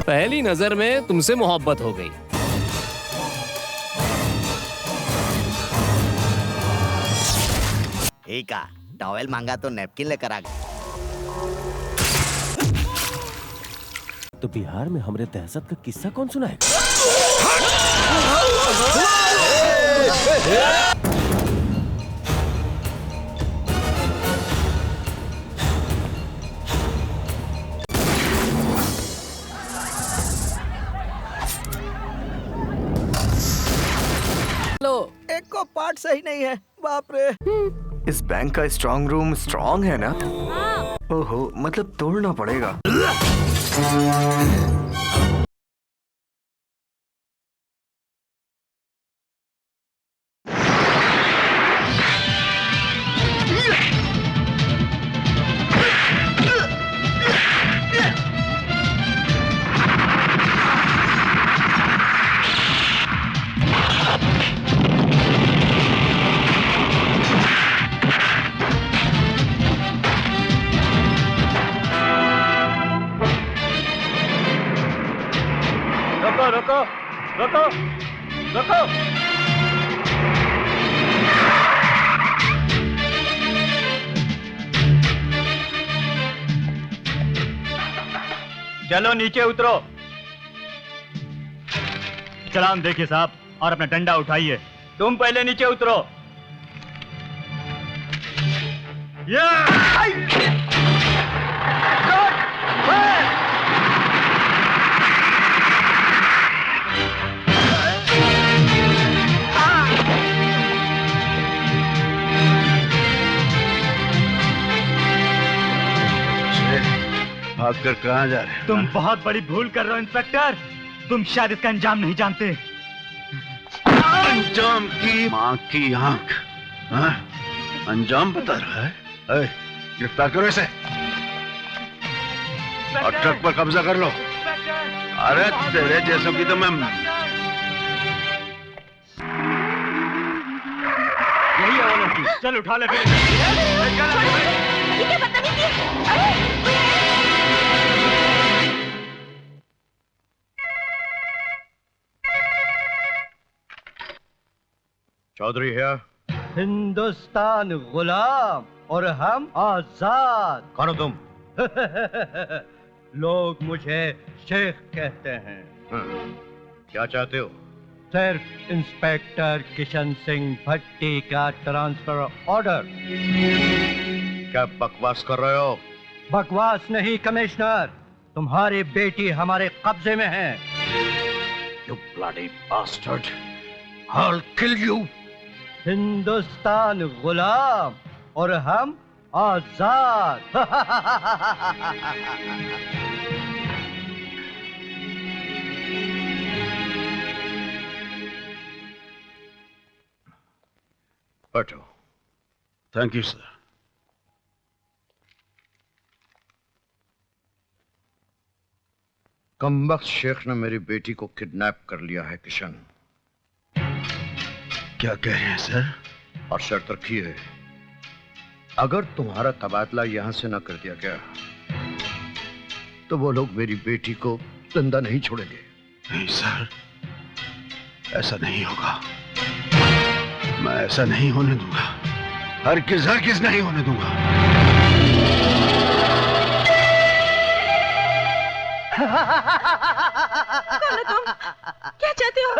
पहली नजर में तुमसे मोहब्बत हो गई। ठीक है, टॉवेल मांगा तो नैपकिन लेकर आ गए। तो बिहार में हमरे दहशत का किस्सा कौन सुनाएगा? एक को पार्ट सही नहीं है, बाप रे। इस बैंक का स्ट्रांग रूम स्ट्रांग है ना? ओहो, मतलब तोड़ना पड़ेगा। रोको रोको रोको। चलो नीचे उतरो। चलान देखिए साहब, और अपना डंडा उठाइए। तुम पहले नीचे उतरो। भागकर कहाँ जा रहे हो? तुम बहुत बड़ी भूल कर रहे हो इंस्पेक्टर। तुम शायद इसका अंजाम नहीं जानते। अंजाम की माँ की आंख। हाँ? अंजाम बता रहा है? गिरफ्तार करो इसे और ट्रक पर कब्जा कर लो। अरे तेरे जैसों की तो मैं यही है वो लड़की। चल उठा ले फिर। चौधरी है। हिंदुस्तान गुलाम और हम आजाद। कौन हो तुम? लोग मुझे शेख कहते हैं। क्या चाहते हो? सिर्फ इंस्पेक्टर किशन सिंह भट्टी का ट्रांसफर ऑर्डर। क्या बकवास कर रहे हो? बकवास नहीं कमिश्नर, तुम्हारी बेटी हमारे कब्जे में है। You bloody bastard! I'll kill you! Hindustan गुलाम और हम आजाद। बैठो। Thank you sir. कमबख्त शेख ने मेरी बेटी को किडनैप कर लिया है किशन। क्या कह रहे हैं सर? और शर्त रखी है, अगर तुम्हारा तबादला यहां से न कर दिया गया तो वो लोग मेरी बेटी को जिंदा नहीं छोड़ेंगे। नहीं सर, ऐसा नहीं होगा। मैं ऐसा नहीं होने दूंगा। हरगिज़ नहीं होने दूंगा। कौन हो तुम? क्या चाहते हो?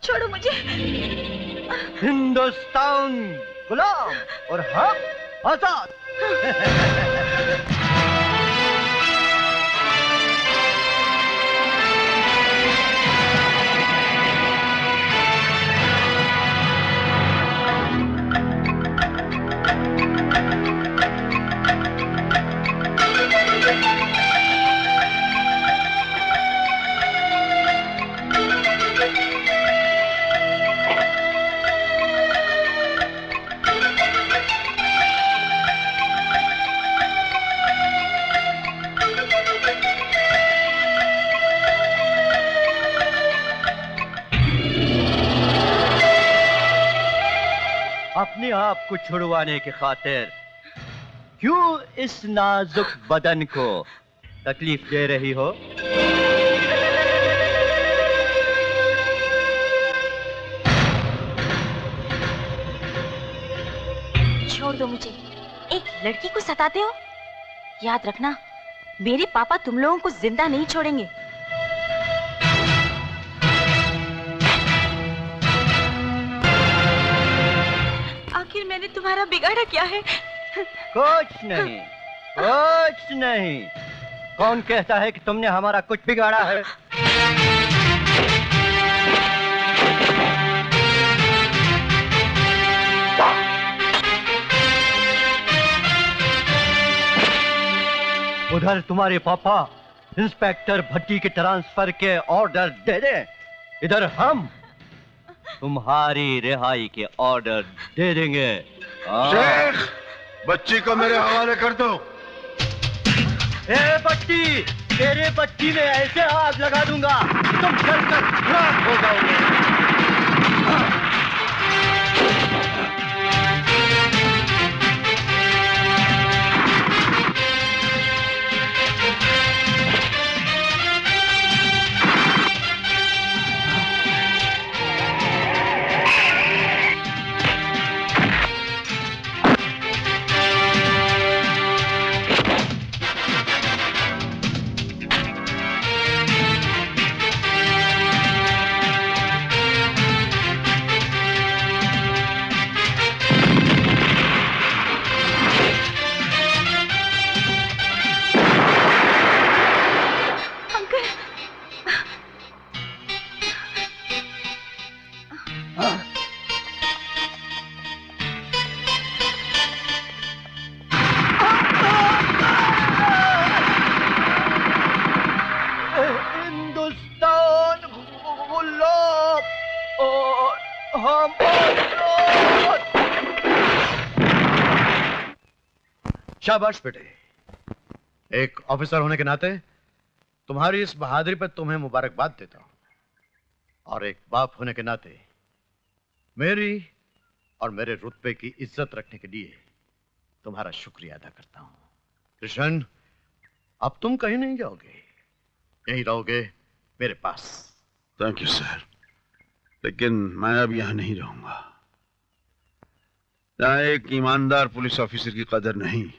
छोड़ो मुझे। हिंदुस्तान गुलाम और हम आजाद। अपने आप को छुड़वाने की खातिर क्यों इस नाजुक बदन को तकलीफ दे रही हो। छोड़ दो मुझे, एक लड़की को सताते हो। याद रखना, मेरे पापा तुम लोगों को जिंदा नहीं छोड़ेंगे। आखिर मैंने तुम्हारा बिगाड़ा क्या है? कुछ नहीं, कुछ नहीं। कौन कहता है कि तुमने हमारा कुछ बिगाड़ा है? उधर तुम्हारे पापा इंस्पेक्टर भट्टी के ट्रांसफर के ऑर्डर दे दे, इधर हम तुम्हारी रिहाई के ऑर्डर दे देंगे। शेख, बच्ची को मेरे हवाले कर दो। ए भट्टी, तेरे बच्ची में ऐसे आग लगा दूंगा तुम जलकर राख हो जाओगे। शाबाश बेटे, एक ऑफिसर होने के नाते तुम्हारी इस बहादुरी पर तुम्हें मुबारकबाद देता हूं, और एक बाप होने के नाते मेरी और मेरे रुतबे की इज्जत रखने के लिए तुम्हारा शुक्रिया अदा करता हूं। कृष्ण, अब तुम कहीं नहीं जाओगे, यहीं रहोगे मेरे पास। थैंक यू सर, लेकिन मैं अब यहां नहीं रहूंगा। यहाँ एक ईमानदार पुलिस ऑफिसर की कदर नहीं,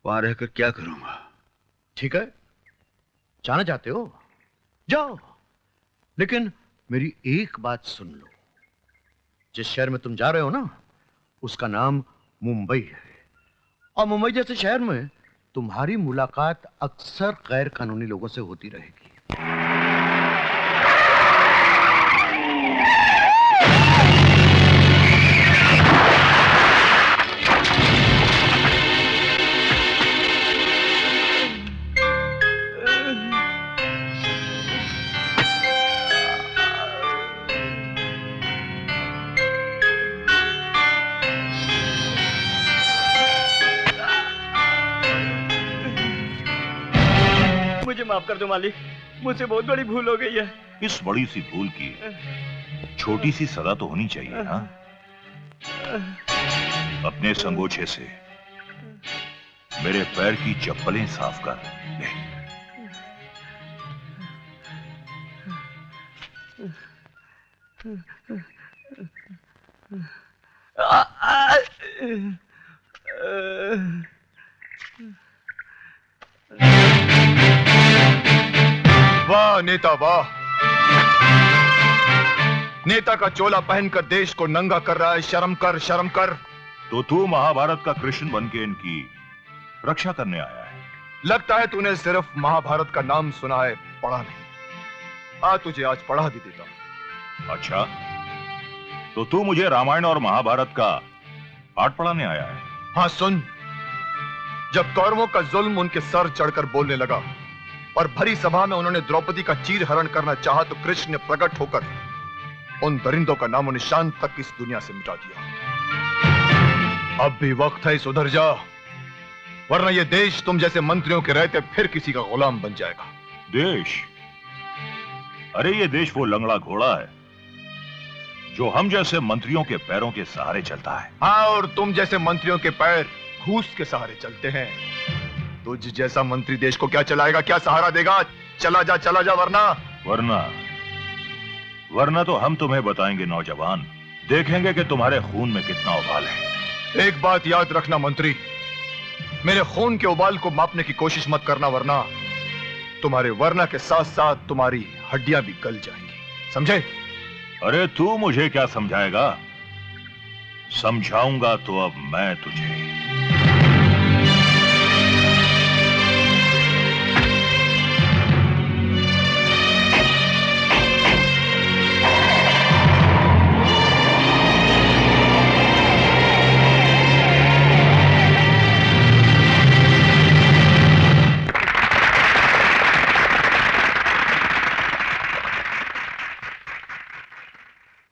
वहां रहकर क्या करूंगा? ठीक है, जाना चाहते हो जाओ, लेकिन मेरी एक बात सुन लो। जिस शहर में तुम जा रहे हो ना, उसका नाम मुंबई है, और मुंबई जैसे शहर में तुम्हारी मुलाकात अक्सर गैर कानूनी लोगों से होती रहेगी। मुझे माफ कर दो मालिक, मुझसे बहुत बड़ी भूल हो गई है। इस बड़ी सी भूल की छोटी सी सजा तो होनी चाहिए ना। अपने संगोछे से मेरे पैर की चप्पलें साफ कर ले। वाह नेता वाह, नेता का चोला पहनकर देश को नंगा कर रहा है। शर्म कर, शर्म कर। तो तू महाभारत का कृष्ण बन के इनकी रक्षा करने आया है। लगता है तूने सिर्फ महाभारत का नाम सुना है, पढ़ा नहीं। तुझे आज पढ़ा भी देता हूं। अच्छा, तो तू मुझे रामायण और महाभारत का पाठ पढ़ाने आया है? हाँ सुन, जब कौरवों का जुल्म उनके सर चढ़कर बोलने लगा और भरी सभा में उन्होंने द्रौपदी का चीर हरण करना चाहा, तो कृष्ण ने प्रकट होकर उन दरिंदों का नामो निशान तक इस दुनिया से मिटा दिया। अब भी वक्त है, सुधर जा, वरना यह देश तुम जैसे मंत्रियों के रहते फिर किसी का गुलाम बन जाएगा। देश? अरे ये देश वो लंगड़ा घोड़ा है जो हम जैसे मंत्रियों के पैरों के सहारे चलता है। हाँ, और तुम जैसे मंत्रियों के पैर घूस के सहारे चलते हैं। तुझ जैसा मंत्री देश को क्या चलाएगा, क्या सहारा देगा? चला जा वरना तो हम तुम्हें बताएंगे नौजवान, देखेंगे कि तुम्हारे खून में कितना उबाल है। एक बात याद रखना मंत्री, मेरे खून के उबाल को मापने की कोशिश मत करना, वरना तुम्हारे वरना के साथ साथ तुम्हारी हड्डियां भी गल जाएंगी, समझे? अरे तू मुझे क्या समझाएगा? समझाऊंगा तो अब मैं तुझे।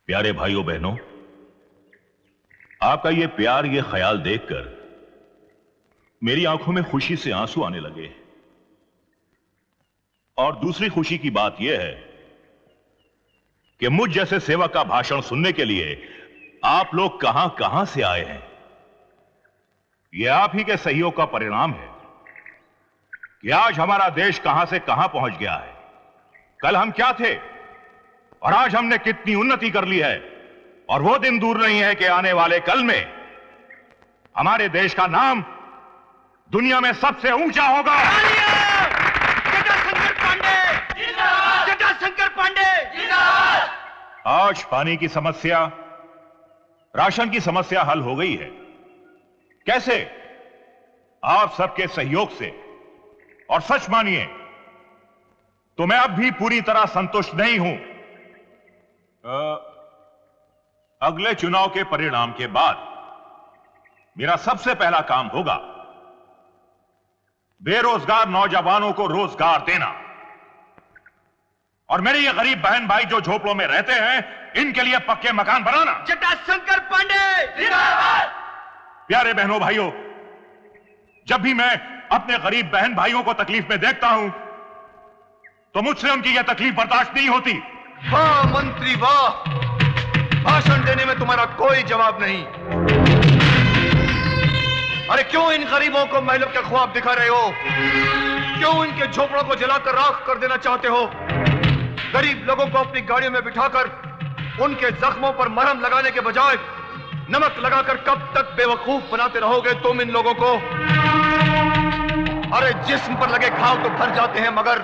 प्यारे भाइयों बहनों, आपका ये प्यार, ये ख्याल देखकर मेरी आंखों में खुशी से आंसू आने लगे। और दूसरी खुशी की बात यह है कि मुझ जैसे सेवक का भाषण सुनने के लिए आप लोग कहां कहां से आए हैं। यह आप ही के सहयोग का परिणाम है कि आज हमारा देश कहां से कहां पहुंच गया है। कल हम क्या थे और आज हमने कितनी उन्नति कर ली है। और वो दिन दूर नहीं है कि आने वाले कल में हमारे देश का नाम दुनिया में सबसे ऊंचा होगा। जटाशंकर पांडे आज पानी की समस्या, राशन की समस्या हल हो गई है। कैसे? आप सबके सहयोग से। और सच मानिए तो मैं अब भी पूरी तरह संतुष्ट नहीं हूं। अगले चुनाव के परिणाम के बाद मेरा सबसे पहला काम होगा बेरोजगार नौजवानों को रोजगार देना। और मेरे ये गरीब बहन भाई जो झोपड़ों में रहते हैं, इनके लिए पक्के मकान बनाना। जटाशंकर पांडे जिंदाबाद। प्यारे बहनों भाइयों, जब भी मैं अपने गरीब बहन भाइयों को तकलीफ में देखता हूं तो मुझसे उनकी यह तकलीफ बर्दाश्त नहीं होती। वाह मंत्री वाह, भाषण देने में तुम्हारा कोई जवाब नहीं। अरे क्यों इन गरीबों को महलों के ख्वाब दिखा रहे हो? क्यों इनके झोपड़ों को जलाकर राख कर देना चाहते हो? गरीब लोगों को अपनी गाड़ियों में बिठाकर उनके जख्मों पर मरहम लगाने के बजाय नमक लगाकर कब तक बेवकूफ बनाते रहोगे तुम इन लोगों को? अरे जिस्म पर लगे घाव तो भर जाते हैं, मगर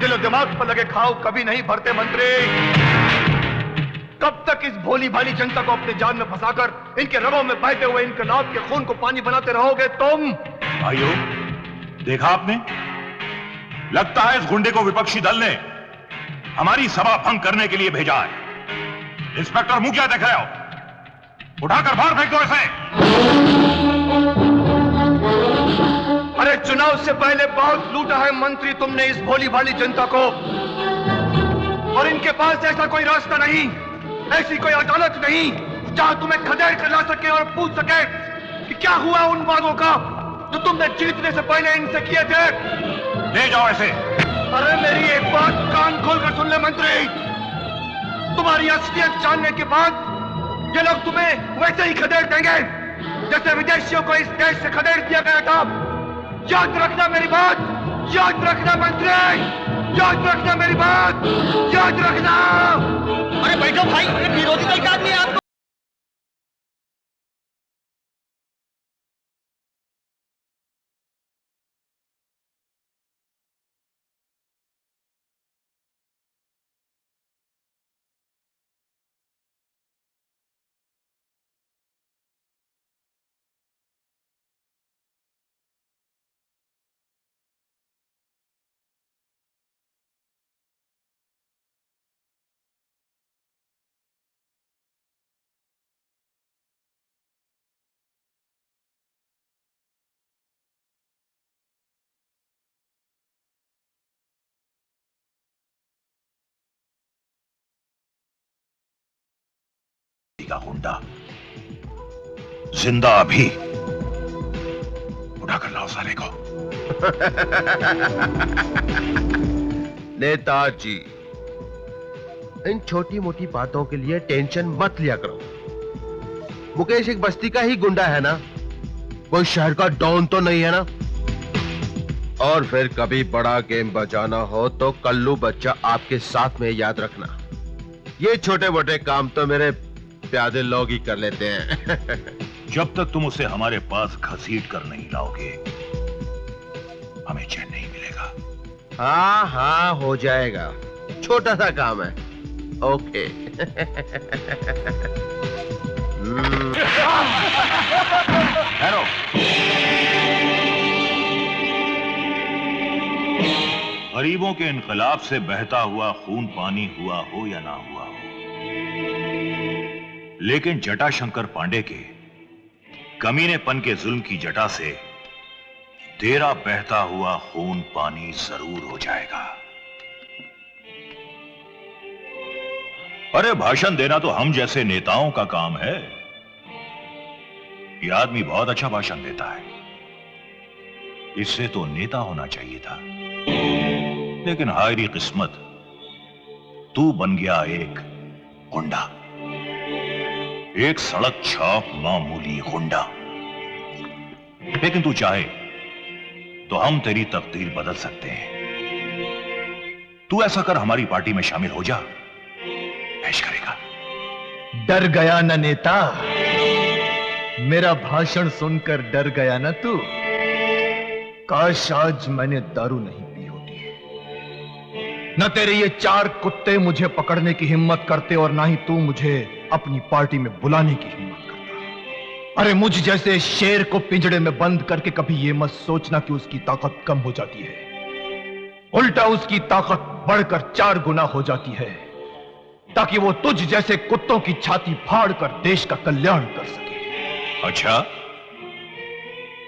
दिल और दिमाग पर लगे घाव कभी नहीं भरते मंत्री। कब तक इस भोली भाली जनता को अपने जाल में फंसाकर इनके रगों में बहते हुए इनके नाक के खून को पानी बनाते रहोगे तुम? भाइयों, देखा आपने, लगता है इस गुंडे को विपक्षी दल ने हमारी सभा भंग करने के लिए भेजा है। इंस्पेक्टर मुंह क्या देख रहे हो? उठाकर बाहर फेंक दो इसे। अरे चुनाव से पहले बहुत लूटा है मंत्री तुमने इस भोली भाली जनता को, और इनके पास ऐसा कोई रास्ता नहीं, ऐसी कोई अदालत नहीं जहां तुम्हें खदेड़ कर ला सके और पूछ सके कि क्या हुआ उन वादों का जो तुमने जीतने से पहले इनसे किए थे। ले जाओ ऐसे। अरे मेरी एक बात कान खोलकर सुन ले मंत्री, तुम्हारी असलियत जानने के बाद ये लोग तुम्हें वैसे ही खदेड़ देंगे जैसे विदेशियों को इस देश से खदेड़ दिया गया था। याद रखना मेरी बात, याद रखना मंत्री, याद रखना मेरी बात, याद रखना। अरे बैठो भाई, विरोधी दल का आदमी है आप। का गुंडा जिंदा अभी उठाकर लाओ साले को। नेताजी, इन छोटी मोटी बातों के लिए टेंशन मत लिया करो। मुकेश एक बस्ती का ही गुंडा है ना, कोई शहर का डॉन तो नहीं है ना। और फिर कभी बड़ा गेम बजाना हो तो कल्लू बच्चा आपके साथ में, याद रखना। ये छोटे मोटे काम तो मेरे प्यादे लोग ही कर लेते हैं। जब तक तुम उसे हमारे पास घसीट कर नहीं लाओगे हमें चैन नहीं मिलेगा। हाँ हाँ हो जाएगा, छोटा सा काम है। ओके। हेलो, गरीबों के इनकलाब से बहता हुआ खून पानी हुआ हो या ना हुआ हो, लेकिन जटाशंकर पांडे के कमीनेपन के जुल्म की जटा से तेरा बहता हुआ खून पानी जरूर हो जाएगा। अरे भाषण देना तो हम जैसे नेताओं का काम है। यह आदमी बहुत अच्छा भाषण देता है, इससे तो नेता होना चाहिए था। लेकिन हायरी किस्मत, तू बन गया एक गुंडा, एक सड़क छाप मामूली गुंडा। लेकिन तू चाहे तो हम तेरी तकदीर बदल सकते हैं। तू ऐसा कर, हमारी पार्टी में शामिल हो जा, ऐश करेगा। डर गया ना नेता, मेरा भाषण सुनकर डर गया ना तू। काश आज मैंने दारू नहीं पी होती, न तेरे ये 4 कुत्ते मुझे पकड़ने की हिम्मत करते और ना ही तू मुझे अपनी पार्टी में बुलाने की हिम्मत करता। अरे मुझ जैसे शेर को पिंजड़े में बंद करके कभी ये मत सोचना कि उसकी ताकत कम हो जाती है। उल्टा उसकी ताकत बढ़कर 4 गुना हो जाती है, ताकि वो तुझ जैसे कुत्तों की छाती फाड़कर देश का कल्याण कर सके। अच्छा,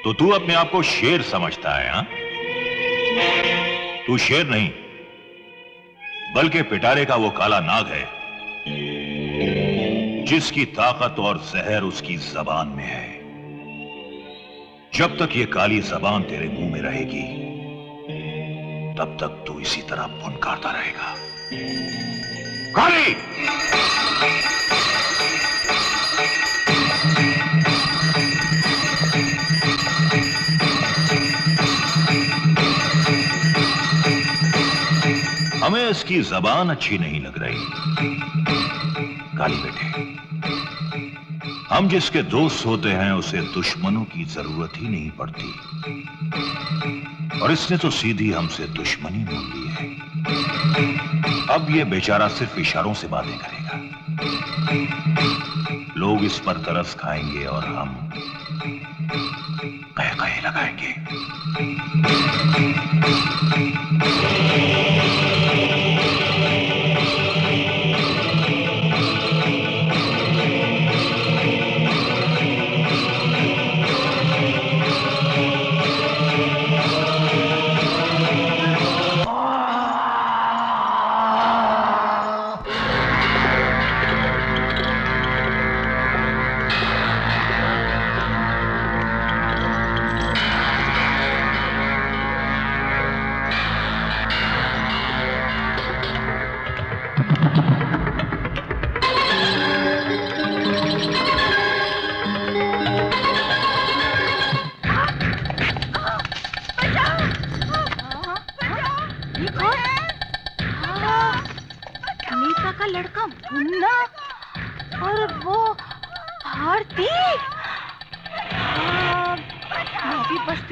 तो तू अपने आप को शेर समझता है? हा? तू शेर नहीं बल्कि पिटारे का वो काला नाग है जिसकी ताकत और जहर उसकी जबान में है। जब तक ये काली जबान तेरे मुंह में रहेगी तब तक तू इसी तरह फुनकारता रहेगा। काली! हमें इसकी जबान अच्छी नहीं लग रही। काली बेटे, हम जिसके दोस्त होते हैं उसे दुश्मनों की जरूरत ही नहीं पड़ती, और इसने तो सीधी हमसे दुश्मनी मोल ली है। अब ये बेचारा सिर्फ इशारों से बातें करेगा। लोग इस पर तरस खाएंगे और हम कहे कहे लगाएंगे।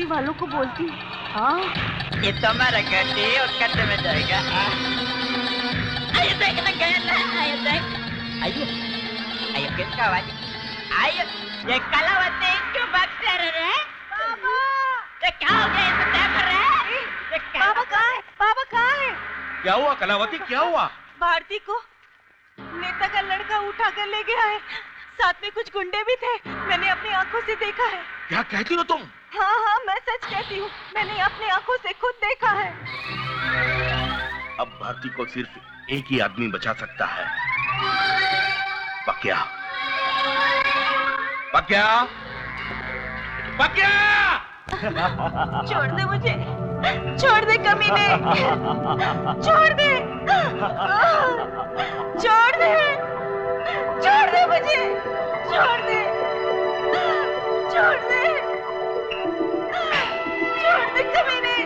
वालों को बोलती हूँ। हाँ, ये तो हमारा गड्ढे और गड्ढे में जाएगा। आइए देखना गया ना, आइए देख, आइए, आइए किसका आवाज? आइए, ये कलावती क्यों बक्से रहे हैं? बाबा, ये क्या हो गया? इसे देख रहे हैं? बाबा कहाँ है? बाबा कहाँ है? क्या हुआ कलावती, क्या हुआ? भारती को नेता का लड़का उठा कर ले गया है, साथ में कुछ गुंडे भी थे। मैंने अपनी आंखों से देखा है। क्या कहती हो तुम? हाँ हाँ, मैं सच कहती हूँ, मैंने अपनी आंखों से खुद देखा है। अब भारती को सिर्फ एक ही आदमी बचा सकता है, पक्या। पक्या, पक्या! छोड़ दे मुझे, छोड़ दे कमीने, छोड़ दे, छोड़ दे, छोड़ दे मुझे, छोड़ दे, छोड़ दे, छोड़ दे कमीने,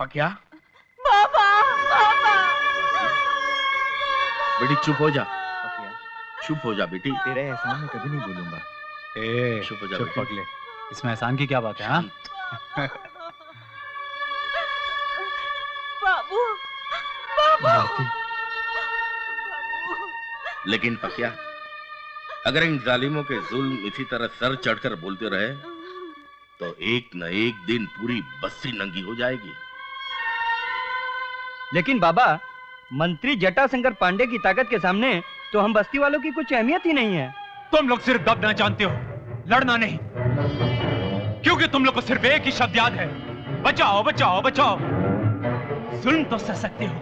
पकिया पापा पापा बेटी चुप हो जा, चुप हो जा बेटी। तेरे एहसान में कभी नहीं भूलूंगा। चुप हो जा चुप बेटी। पगले, इसमें एहसान की क्या बात है? हाँ बाबू बाबू लेकिन पकिया, अगर इन जालिमों के जुल्म इसी तरह सर चढ़कर बोलते रहे तो एक न एक दिन पूरी बस्ती नंगी हो जाएगी। लेकिन बाबा, मंत्री जटाशंकर पांडे की ताकत के सामने तो हम बस्ती वालों की कुछ अहमियत ही नहीं है। तुम लोग सिर्फ दबना जानते हो, लड़ना नहीं। क्योंकि तुम लोग को सिर्फ एक ही शब्द याद है, बचाओ बचाओ बचाओ। जुल्म तो सह सकते हो,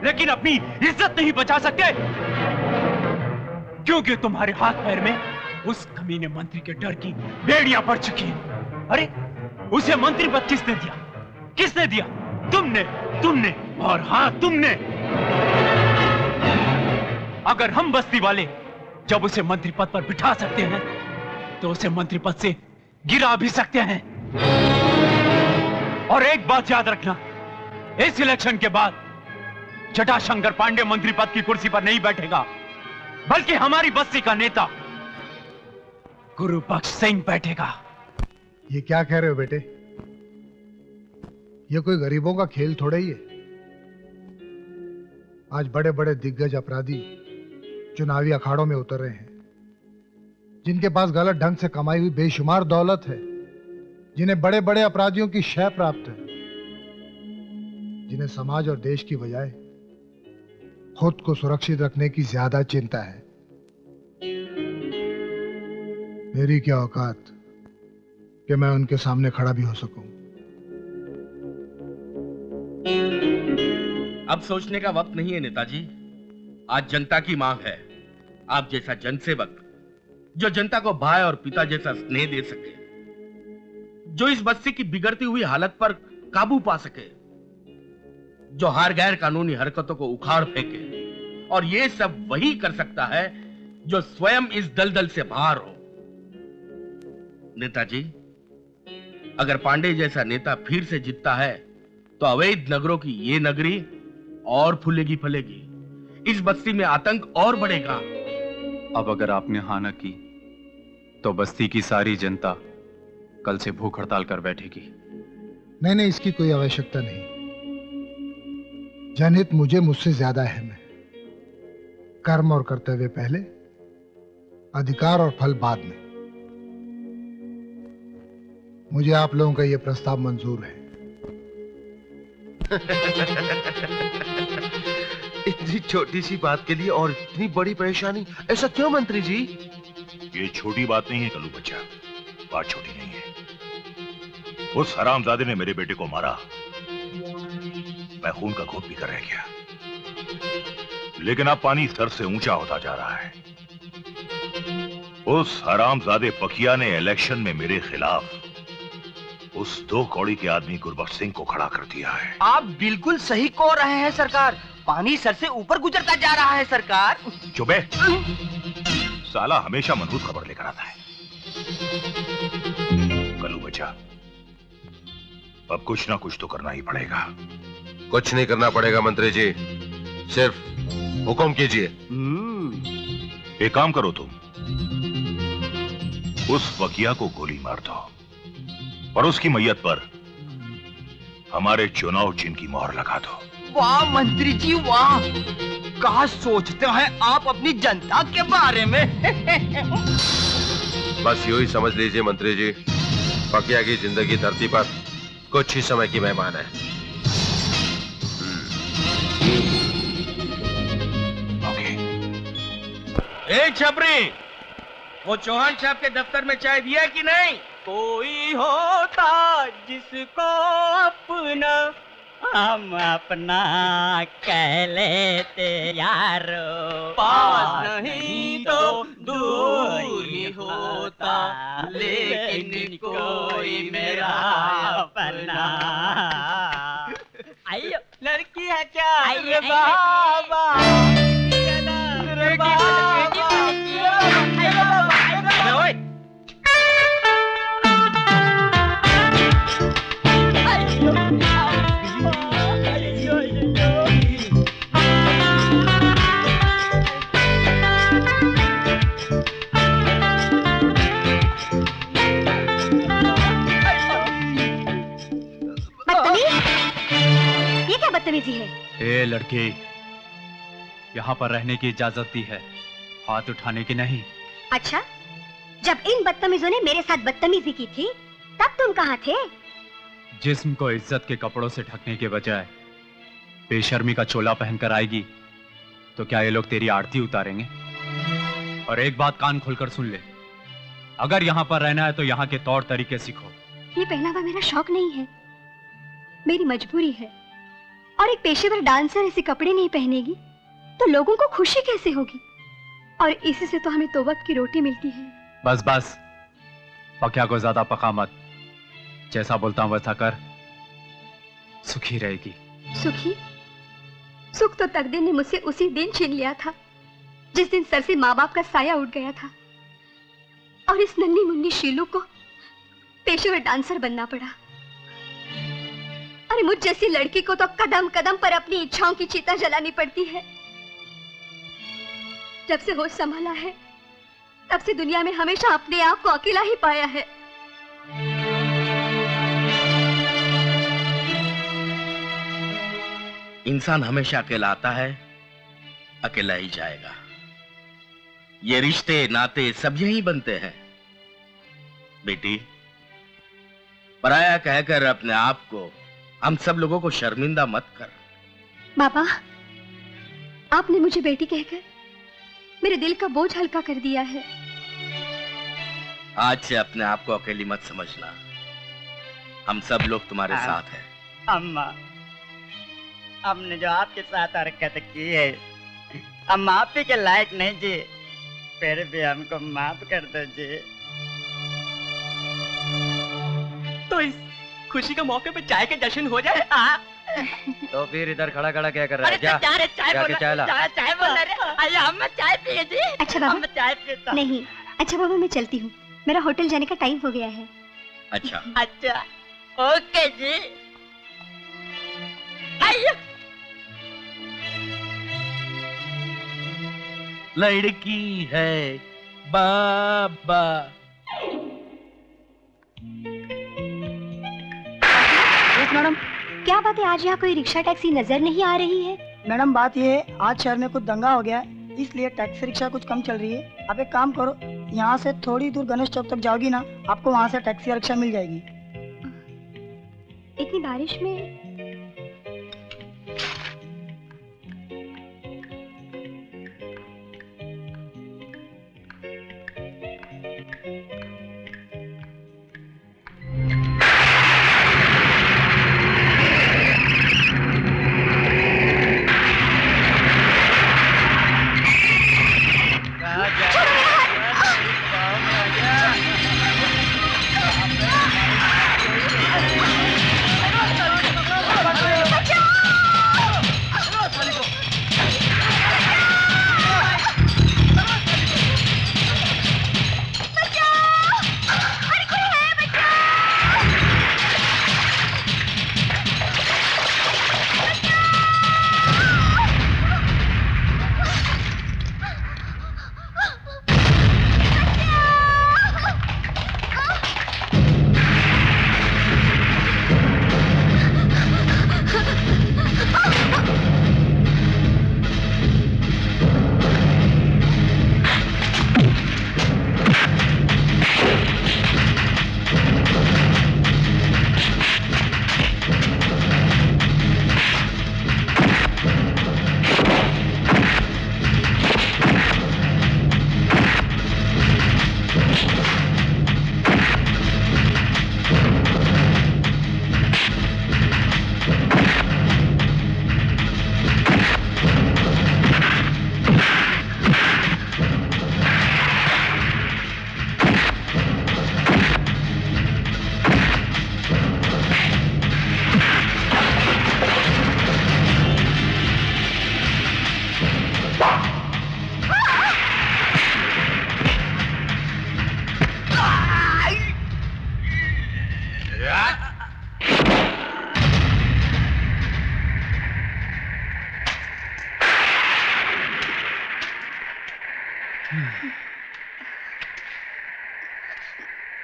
लेकिन अपनी इज्जत नहीं बचा सकते, क्योंकि तुम्हारे हाथ पैर में उस कमीने मंत्री के डर की बेड़ियां पड़ चुकी हैं। अरे उसे मंत्री पद किसने दिया? किसने दिया? तुमने, तुमने और हाँ तुमने। अगर हम बस्ती वाले जब उसे मंत्री पद पर बिठा सकते हैं तो उसे मंत्री पद से गिरा भी सकते हैं। और एक बात याद रखना, इस इलेक्शन के बाद जटाशंकर पांडे मंत्री पद की कुर्सी पर नहीं बैठेगा, बल्कि हमारी बस्ती का नेता गुरुबख्श सिंह बैठेगा। ये क्या कह रहे हो बेटे? ये कोई गरीबों का खेल थोड़ा ही है। आज बड़े बड़े दिग्गज अपराधी चुनावी अखाड़ों में उतर रहे हैं, जिनके पास गलत ढंग से कमाई हुई बेशुमार दौलत है, जिन्हें बड़े बड़े अपराधियों की शय प्राप्त है, जिन्हें समाज और देश की बजाय खुद को सुरक्षित रखने की ज्यादा चिंता है। मेरी क्या औकात कि मैं उनके सामने खड़ा भी हो सकूं। अब सोचने का वक्त नहीं है नेताजी। आज जनता की मांग है, आप जैसा जनसेवक जो जनता को भाई और पिता जैसा स्नेह दे सके, जो इस बस्ती की बिगड़ती हुई हालत पर काबू पा सके, जो हर गैर कानूनी हरकतों को उखाड़ फेंके। और ये सब वही कर सकता है जो स्वयं इस दलदल से बाहर हो। नेताजी, अगर पांडे जैसा नेता फिर से जीतता है तो अवैध नगरों की ये नगरी और फूलेगी फलेगी, इस बस्ती में आतंक और बढ़ेगा। अब अगर आपने हाँ न की तो बस्ती की सारी जनता कल से भूख हड़ताल कर बैठेगी। नहीं नहीं, इसकी कोई आवश्यकता नहीं। जनहित मुझसे ज्यादा अहम है। कर्म और कर्तव्य पहले, अधिकार और फल बाद में। मुझे आप लोगों का यह प्रस्ताव मंजूर है। इतनी छोटी सी बात के लिए और इतनी बड़ी परेशानी, ऐसा क्यों मंत्री जी? ये छोटी बात नहीं है कल्लू बच्चा, बात छोटी नहीं है। उस हरामजादे ने मेरे बेटे को मारा, मैं खून का घूंट पीकर रह गया, लेकिन अब पानी सर से ऊंचा होता जा रहा है। उस हरामजादे पकिया ने इलेक्शन में मेरे खिलाफ उस 2 कौड़ी के आदमी गुरबख्श सिंह को खड़ा कर दिया है। आप बिल्कुल सही कह रहे हैं सरकार, पानी सर से ऊपर गुजरता जा रहा है सरकार। चुपे, साला हमेशा मनहूस खबर लेकर आता है। कल्लू बच्चा, अब कुछ ना कुछ तो करना ही पड़ेगा। कुछ नहीं करना पड़ेगा मंत्री जी, सिर्फ हुक्म कीजिए। एक काम करो, तुम उस वकिया को गोली मार दो और उसकी मैयत पर हमारे चुनाव चिन्ह की मोहर लगा दो। वाह मंत्री जी वाह, कहा सोचते हैं आप अपनी जनता के बारे में। बस यूं ही समझ लीजिए मंत्री जी, पकिया की जिंदगी धरती पर कुछ ही समय की मेहमान है। ए छपरी, वो चौहान साहब के दफ्तर में चाय दिया कि नहीं? कोई होता जिसको अपना हम अपना कह लेते यारो, पास नहीं तो दूर ही होता, लेकिन कोई मेरा अपना। आइयो, लड़की है क्या? अरे बाबा, अरे बाबा, अबे ओए, क्या बदतमीजी है? ए लड़की, यहाँ पर रहने की इजाजत दी है, हाथ उठाने की नहीं। अच्छा, जब इन बदतमीजों ने मेरे साथ बदतमीजी की थी तब तुम कहाँ थे? जिस्म को इज्जत के कपड़ों से ढकने के बजाय बेशर्मी का चोला पहनकर आएगी तो क्या ये लोग तेरी आरती उतारेंगे? और एक बात कान खोलकर सुन ले, अगर यहाँ पर रहना है तो यहाँ के तौर तरीके सीखो। ये पहनावा मेरा शौक नहीं है, मेरी मजबूरी है। और एक पेशेवर डांसर ऐसे कपड़े नहीं पहनेगी तो लोगों को खुशी कैसे होगी? और इसी से तो हमें दो वक्त की रोटी मिलती है। बस बस, पक्या को ज्यादा पका मत। जैसा बोलता हूं वैसा कर, सुखी रहेगी। सुखी? सुख तो तकदीर ने मुझसे उसी दिन छीन लिया था जिस दिन सर से माँ बाप का साया उठ गया था और इस नन्ही मुन्नी शीलू को पेशेवर डांसर बनना पड़ा। अरे मुझ जैसी लड़की को तो कदम कदम पर अपनी इच्छाओं की चिता जलानी पड़ती है। जब से होश संभाला है तब से दुनिया में हमेशा अपने आप को अकेला ही पाया है। इंसान हमेशा अकेला आता है, अकेला ही जाएगा। ये रिश्ते नाते सब यही बनते हैं। बेटी, पराया कहकर अपने आप को, हम सब लोगों को शर्मिंदा मत कर। बाबा, आपने मुझे बेटी कहकर मेरे दिल का बोझ हल्का कर दिया है। आज से अपने आप को अकेली मत समझना, हम सब लोग तुम्हारे साथ हैं। अम्मा, हमने जो आपके साथ हरकत की है हम माफी के लायक नहीं जी, फिर भी हमको माफ कर दो जी। तो इस खुशी के मौके पे चाय के जश्न हो जाए। तो फिर इधर खड़ा खड़ा क्या कर रहा है? अरे चाय बोल रहे, आइए हम चाय पिए जी। अच्छा बाबा, हम चाय पीता। नहीं, अच्छा बाबा मैं चलती हूँ, मेरा होटल जाने का टाइम हो गया है। अच्छा अच्छा, ओके जी। आइए। लड़की है बाबा। मैडम, क्या बात है, आज यहाँ कोई रिक्शा टैक्सी नजर नहीं आ रही है? मैडम बात ये है, आज शहर में कुछ दंगा हो गया है, इसलिए टैक्सी रिक्शा कुछ कम चल रही है। आप एक काम करो, यहाँ से थोड़ी दूर गणेश चौक तक जाओगी ना, आपको वहाँ से टैक्सी रिक्शा मिल जाएगी। इतनी बारिश में?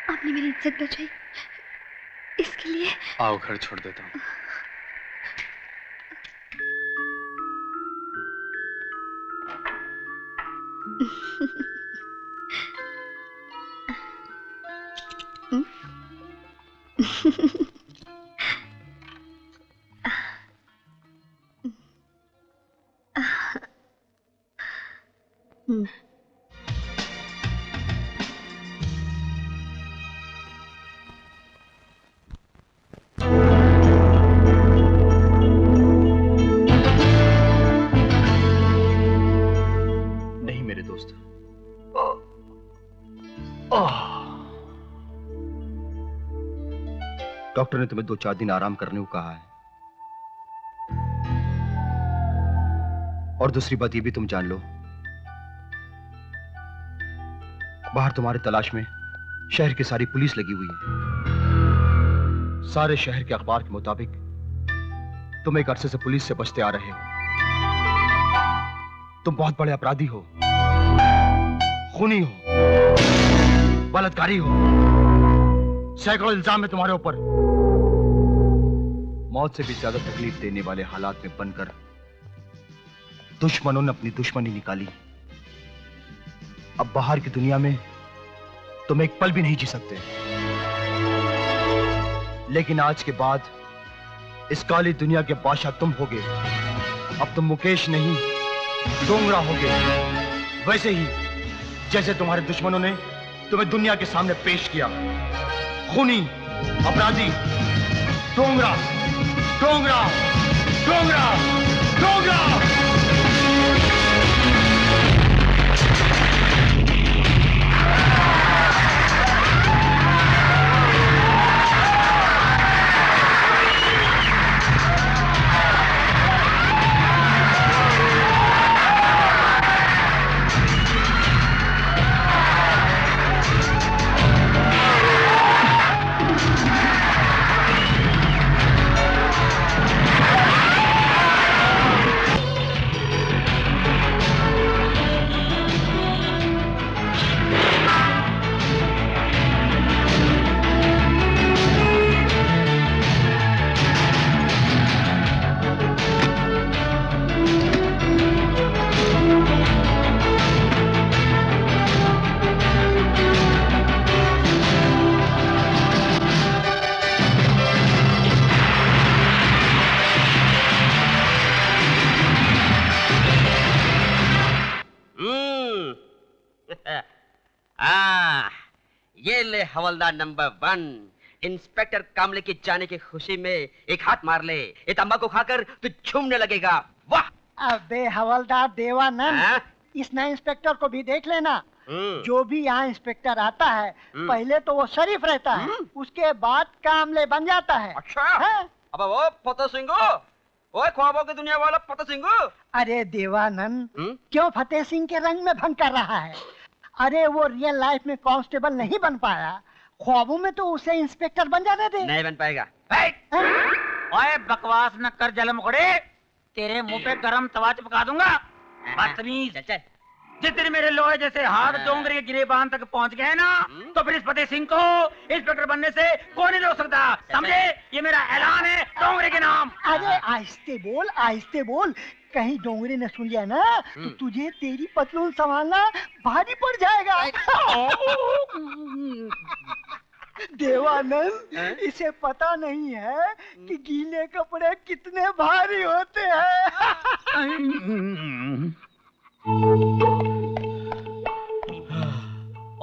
आपने मेरी इज्जत बचाई, इसके लिए। आओ घर छोड़ देता हूँ। नहीं मेरे दोस्त, डॉक्टर ने तुम्हें 2-4 दिन आराम करने को कहा है। और दूसरी बात ये भी तुम जान लो, बाहर तुम्हारे तलाश में शहर की सारी पुलिस लगी हुई है। सारे शहर के अखबार के मुताबिक तुम एक अरसे से पुलिस से बचते आ रहे हो। तुम बहुत बड़े अपराधी हो, खूनी हो, बलात्कारी हो। सैकड़ों इल्जाम है तुम्हारे ऊपर। मौत से भी ज्यादा तकलीफ देने वाले हालात में बनकर दुश्मनों ने अपनी दुश्मनी निकाली। अब बाहर की दुनिया में तुम एक पल भी नहीं जी सकते। लेकिन आज के बाद इस काली दुनिया के बादशाह तुम होगे। अब तुम मुकेश नहीं, डोंगरा होगे। वैसे ही जैसे तुम्हारे दुश्मनों ने तुम्हें दुनिया के सामने पेश किया। खूनी, अपराधी, डोंगरा, डोंगरा, डोंगरा, डोंगरा। ये ले हवलदार नंबर 1। इंस्पेक्टर कामले के जाने की खुशी में एक हाथ मार ले। ये तंबाकू खाकर तू झूमने लगेगा। वाह! अबे हवलदार देवानंद, इस नए इंस्पेक्टर को भी देख लेना। जो भी यहाँ इंस्पेक्टर आता है पहले तो वो शरीफ रहता है, उसके बाद कामले बन जाता है। अच्छा? अब वो फतेह सिंह, वो ख्वाबों की दुनिया वाला फतेह सिंह। अरे देवानंद, क्यों फतेह सिंह के रंग में भंग कर रहा है? अरे वो रियल लाइफ में कांस्टेबल नहीं बन पाया, ख्वाबों में तो उसे इंस्पेक्टर बन जाने दे। नहीं बन पाएगा। ओए बकवास न कर जलमुखड़े, तेरे मुंह पे गरम तवा चिपका दूंगा। बदतमीज। चल। जिस दिन मेरे लोहे जैसे हाथ डोंगरे के गिरेबान तक पहुंच गए ना, तो फिर इस फतेह सिंह को इंस्पेक्टर बनने से कोई नहीं रोक सकता। समझे? ये मेरा ऐलान है डोंगरे के नाम। अरे आहिस्ते बोल, आहिस्ते बोल। कहीं डोंगरे ने सुन लिया ना तो तुझे तेरी पतलून संभालना भारी पड़ जाएगा। देवानंद, इसे पता नहीं है कि गीले कपड़े कितने भारी होते हैं।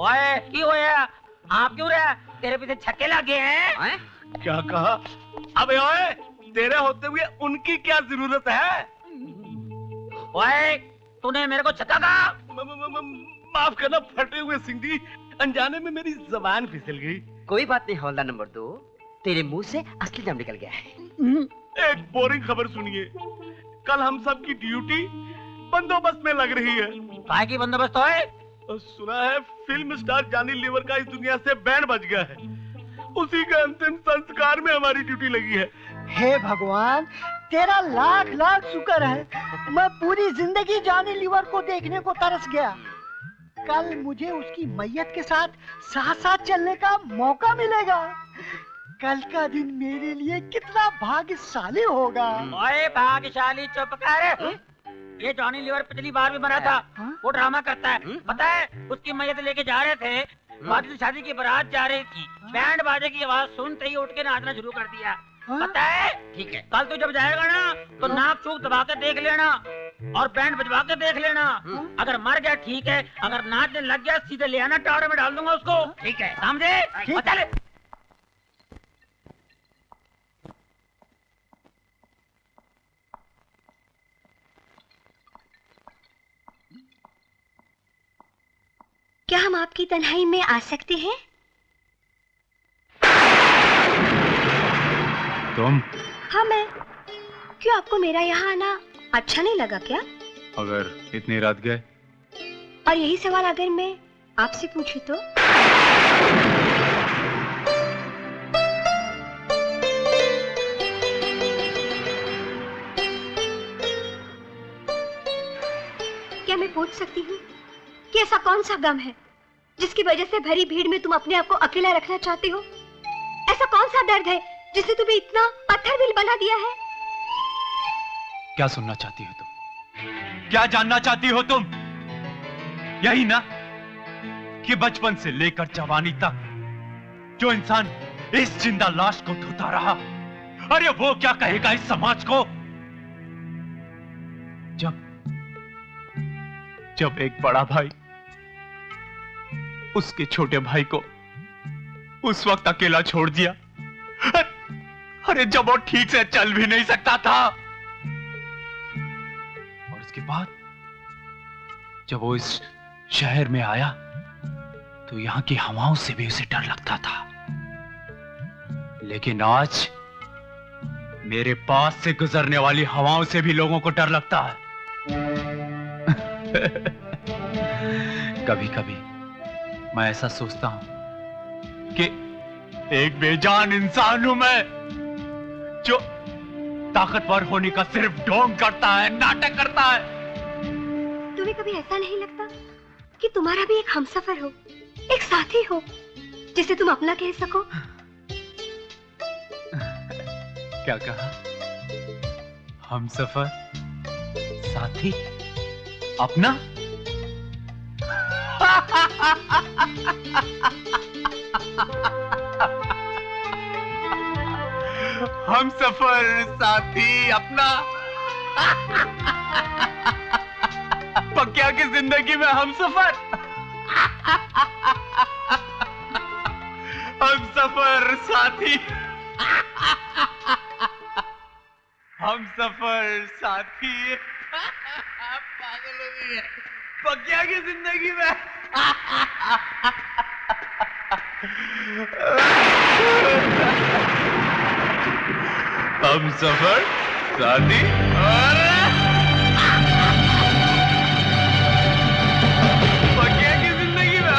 ओए की होया? आप क्यों रहा? तेरे पीछे छक्के लगे हैं? क्या कहा? अबे ओए, तेरे होते हुए उनकी क्या जरूरत है? ओए, तूने मेरे को छक्का कहा? माफ करना फटे हुए सिंह जी, अनजाने में मेरी जबान फिसल गई। कोई बात नहीं हवलदार नंबर 2, तेरे मुंह से असली नाम निकल गया है। एक बोरिंग खबर सुनिए। कल हम सब की ड्यूटी बंदोबस्त में लग रही है। काय की बंदोबस्त है? सुना है फिल्म स्टार जॉनी लीवर का इस दुनिया से बैंड बज गया है। उसी के अंतिम संस्कार में हमारी ड्यूटी लगी है। हे भगवान, तेरा लाख लाख शुक्र है। मैं पूरी जिंदगी जॉनी लीवर को देखने को तरस गया। कल मुझे उसकी मैयत के साथ साथ साथ चलने का मौका मिलेगा। कल का दिन मेरे लिए कितना भाग्यशाली होगा। ओए भाग्यशाली, चुप कर। ये जॉनी लीवर पिछली बार भी मरा था। वो ड्रामा करता है, पता है? उसकी मैयत लेके जा रहे थे, बाकी शादी की बारात जा रही थी। बैंड बाजे की आवाज सुनते ही उठ के नाचना शुरू कर दिया। पता है? ठीक है। कल तू जब जाएगा ना तो नाक चूक दबा के देख लेना। और बैंड बजवा के देख लेना। अगर मर गया ठीक है, अगर नाचने लग गया सीधे ले आना, टावरे में डाल दूंगा उसको। ठीक है, समझे? चले। क्या हम आपकी तन्हाई में आ सकते हैं? तुम? हाँ मैं। क्यों, आपको मेरा यहाँ आना अच्छा नहीं लगा क्या? अगर इतनी रात गए? और यही सवाल अगर मैं आपसे पूछूं तो? क्या मैं पूछ सकती हूँ कि ऐसा कौन सा गम है जिसकी वजह से भरी भीड़ में तुम अपने आप को अकेला रखना चाहते हो? ऐसा कौन सा दर्द है जिसने तुम्हें इतना पत्थर दिल बना दिया है? क्या सुनना चाहती हो तुम? क्या जानना चाहती हो तुम? यही ना कि बचपन से लेकर जवानी तक जो इंसान इस जिंदा लाश को धोता रहा, अरे वो क्या कहेगा इस समाज को? जब एक बड़ा भाई उसके छोटे भाई को उस वक्त अकेला छोड़ दिया, अरे जब वो ठीक से चल भी नहीं सकता था, और उसके बाद जब वो इस शहर में आया तो यहां की हवाओं से भी उसे डर लगता था। लेकिन आज मेरे पास से गुजरने वाली हवाओं से भी लोगों को डर लगता है। कभी कभी मैं ऐसा सोचता हूं कि एक बेजान इंसान हूं मैं, जो ताकतवर होने का सिर्फ ढोंग करता है, नाटक करता है। तुम्हें कभी ऐसा नहीं लगता कि तुम्हारा भी एक हमसफर हो, एक साथी हो, जिसे तुम अपना कह सको? क्या कहा? हमसफर, साथी, अपना? हमसफर, साथी, अपना? पक्या की जिंदगी में हमसफर? हमसफर, साथी, हमसफर, साथी, पागल हो गई है। पक्या की जिंदगी में हमसफर, साथी, पक्या की जिंदगी में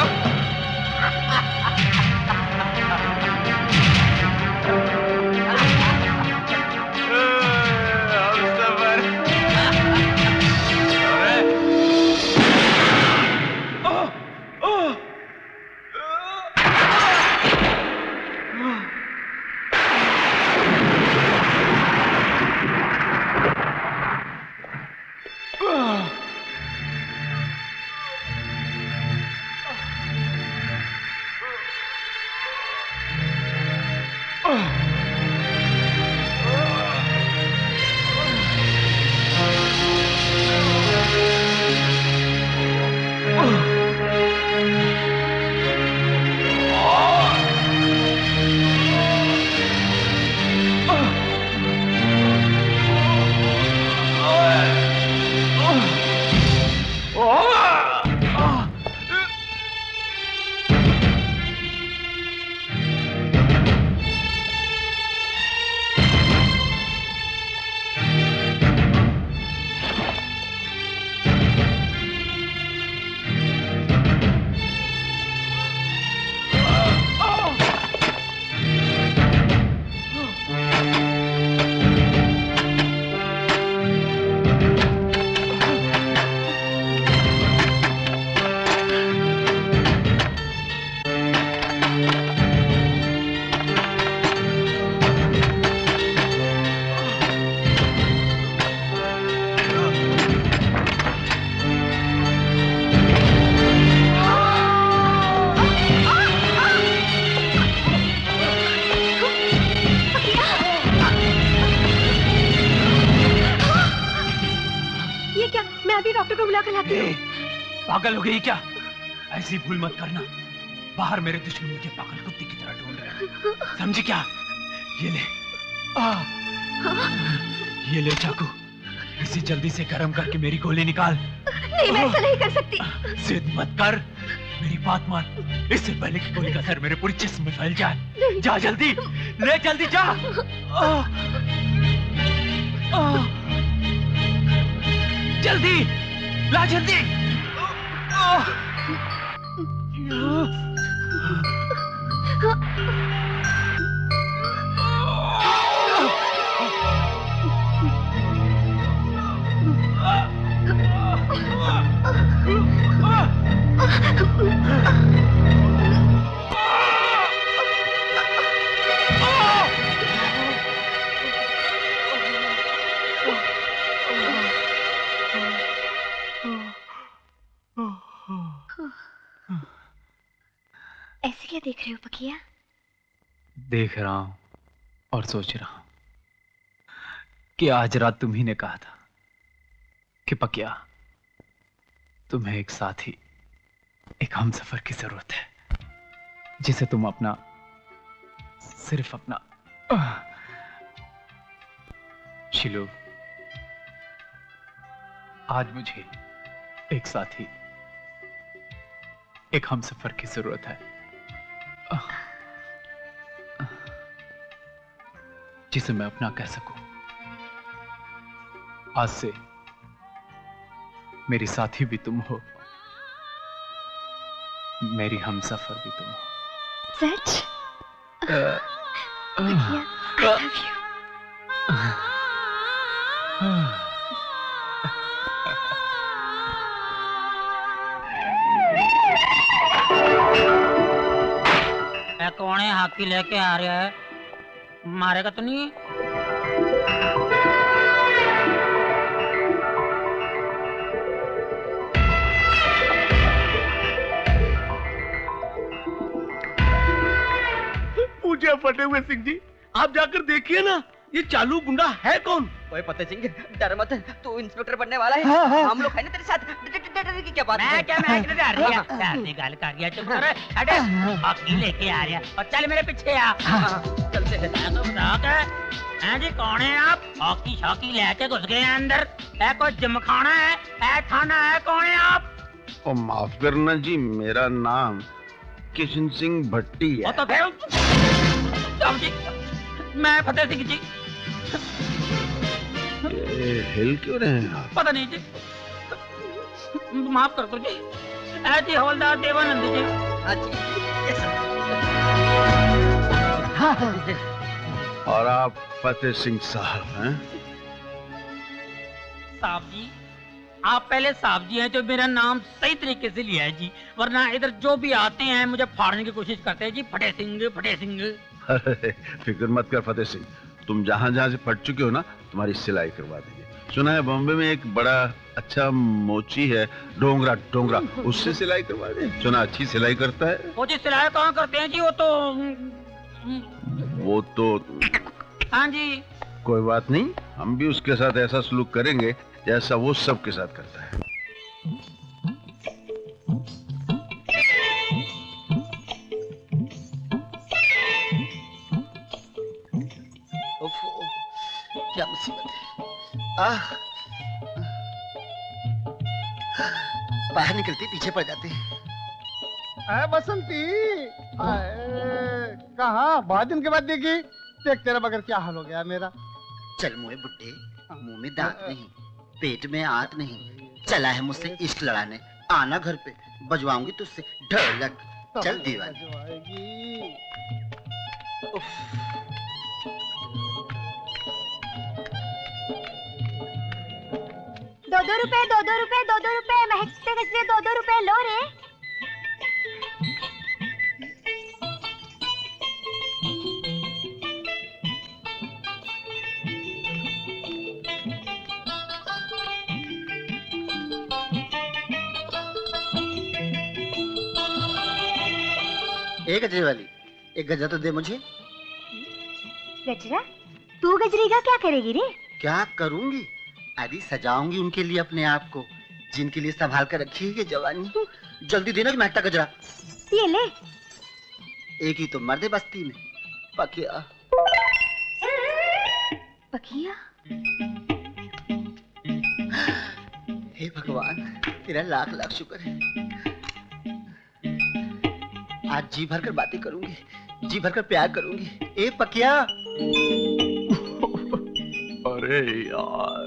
डॉक्टर को बुला कर लाती हूँ। पागल हो गई क्या? ऐसी भूल मत करना। बाहर मेरे दुश्मन मुझे पागल कुत्ते की तरह ढूंढ रहे हैं। समझी क्या? ये ले। ये ले चाकू। इसे जल्दी से गर्म करके मेरी गोली निकाल। नहीं, मैं ऐसा नहीं कर सकती। जिद मत कर, मेरी बात मान। इससे पहले कि गोली का असर मेरे पूरे जिस्म में फैल जाए। जा जल्दी, ले जल्दी जा। जल्दी ला, जल्दी। ऐसे क्या देख रहे हो पकिया? देख रहा हूं और सोच रहा हूं कि आज रात तुम ही ने कहा था कि पकिया, तुम्हें एक साथी, एक हमसफर की जरूरत है, जिसे तुम अपना, सिर्फ अपना। शिलू, आज मुझे एक साथी, एक हमसफर की जरूरत है, जिसे मैं अपना कह सकूं। आज से मेरी साथी भी तुम हो, मेरी हमसफर भी तुम हो। सच? पकिया, I love you. कौन है हाकी लेके आ रहा है? मारेगा तो नहीं? पूछे फटे हुए सिंह जी, आप जाकर देखिए ना, ये चालू गुंडा है कौन? ओए फतेह सिंह, डर मत, तू इंस्पेक्टर बनने वाला है। हम लोग है ना तेरे साथ। डर की क्या बात है? मैं क्या डर गया? डरने गाल का गया। चुप कर, हट। हाकी लेके आ रहा और चल मेरे पीछे आ। चलते हैं। तो बताओ क्या हैं जी, कौन है आप? हॉकी शॉकी लेके घुस गए अंदर। है कोई जिमखाना है थाना है? कौन है आप? ओ माफ करना जी, मेरा नाम किशन सिंह भट्टी है। तो फिर जी, मैं फतेह सिंह जी। हिल क्यों रहे हैं आप? पता नहीं जी, माफ कर दो जी। ऐसी हवलदार देवानंद जी। और आप फतेह सिंह साहब हैं? साहब जी, आप पहले साहब जी हैं जो मेरा नाम सही तरीके से लिया है जी, वरना इधर जो भी आते हैं मुझे फाड़ने की कोशिश करते हैं जी। फतेह सिंह, फतेह सिंह। अरे फिक्र मत कर फतेह सिंह, तुम जहाँ जहाँ से फट चुके हो ना, तुम्हारी सिलाई करवा देंगे। सुना है बॉम्बे में एक बड़ा अच्छा मोची है, डोंगरा, उससे सिलाई करवा दे। सुना अच्छी सिलाई करता है। वो जी सिलाई कहाँ करते हैं जी? वो तो हाँ जी। कोई बात नहीं, हम भी उसके साथ ऐसा सलूक करेंगे जैसा वो सबके साथ करता है। क्या मुसीबत है। बाहर निकलते पीछे पड़ जाते हैं। बसंती, कहाँ बहुत दिन के बाद देखी। देख तेरा बगैर क्या हाल हो गया मेरा। चल मुए बुड्ढे, मुंह में दांत नहीं, पेट में आंत नहीं, चला है मुझसे इश्क लड़ाने। आना घर पे, बजवाऊंगी तुझसे ढोलक। चल दीवानी। दो रुपए महकते गजरे 2 रुपए लो रे। एक गजरे वाली, एक गजरा तो दे मुझे। गजरा? तू गजरी का क्या करेगी रे? क्या करूंगी? अरे सजाऊंगी उनके लिए अपने आप को। जिनके लिए संभाल कर रखी है ये जवानी, जल्दी देना कि महकता गजरा। ये ले। एक ही तो मर्द है बस्ती में, पकिया। पकिया? हे भगवान, तेरा लाख लाख शुक्र है। आज जी भरकर बातें करूंगी, जी भरकर प्यार करूंगी। ए पकिया। अरे यार,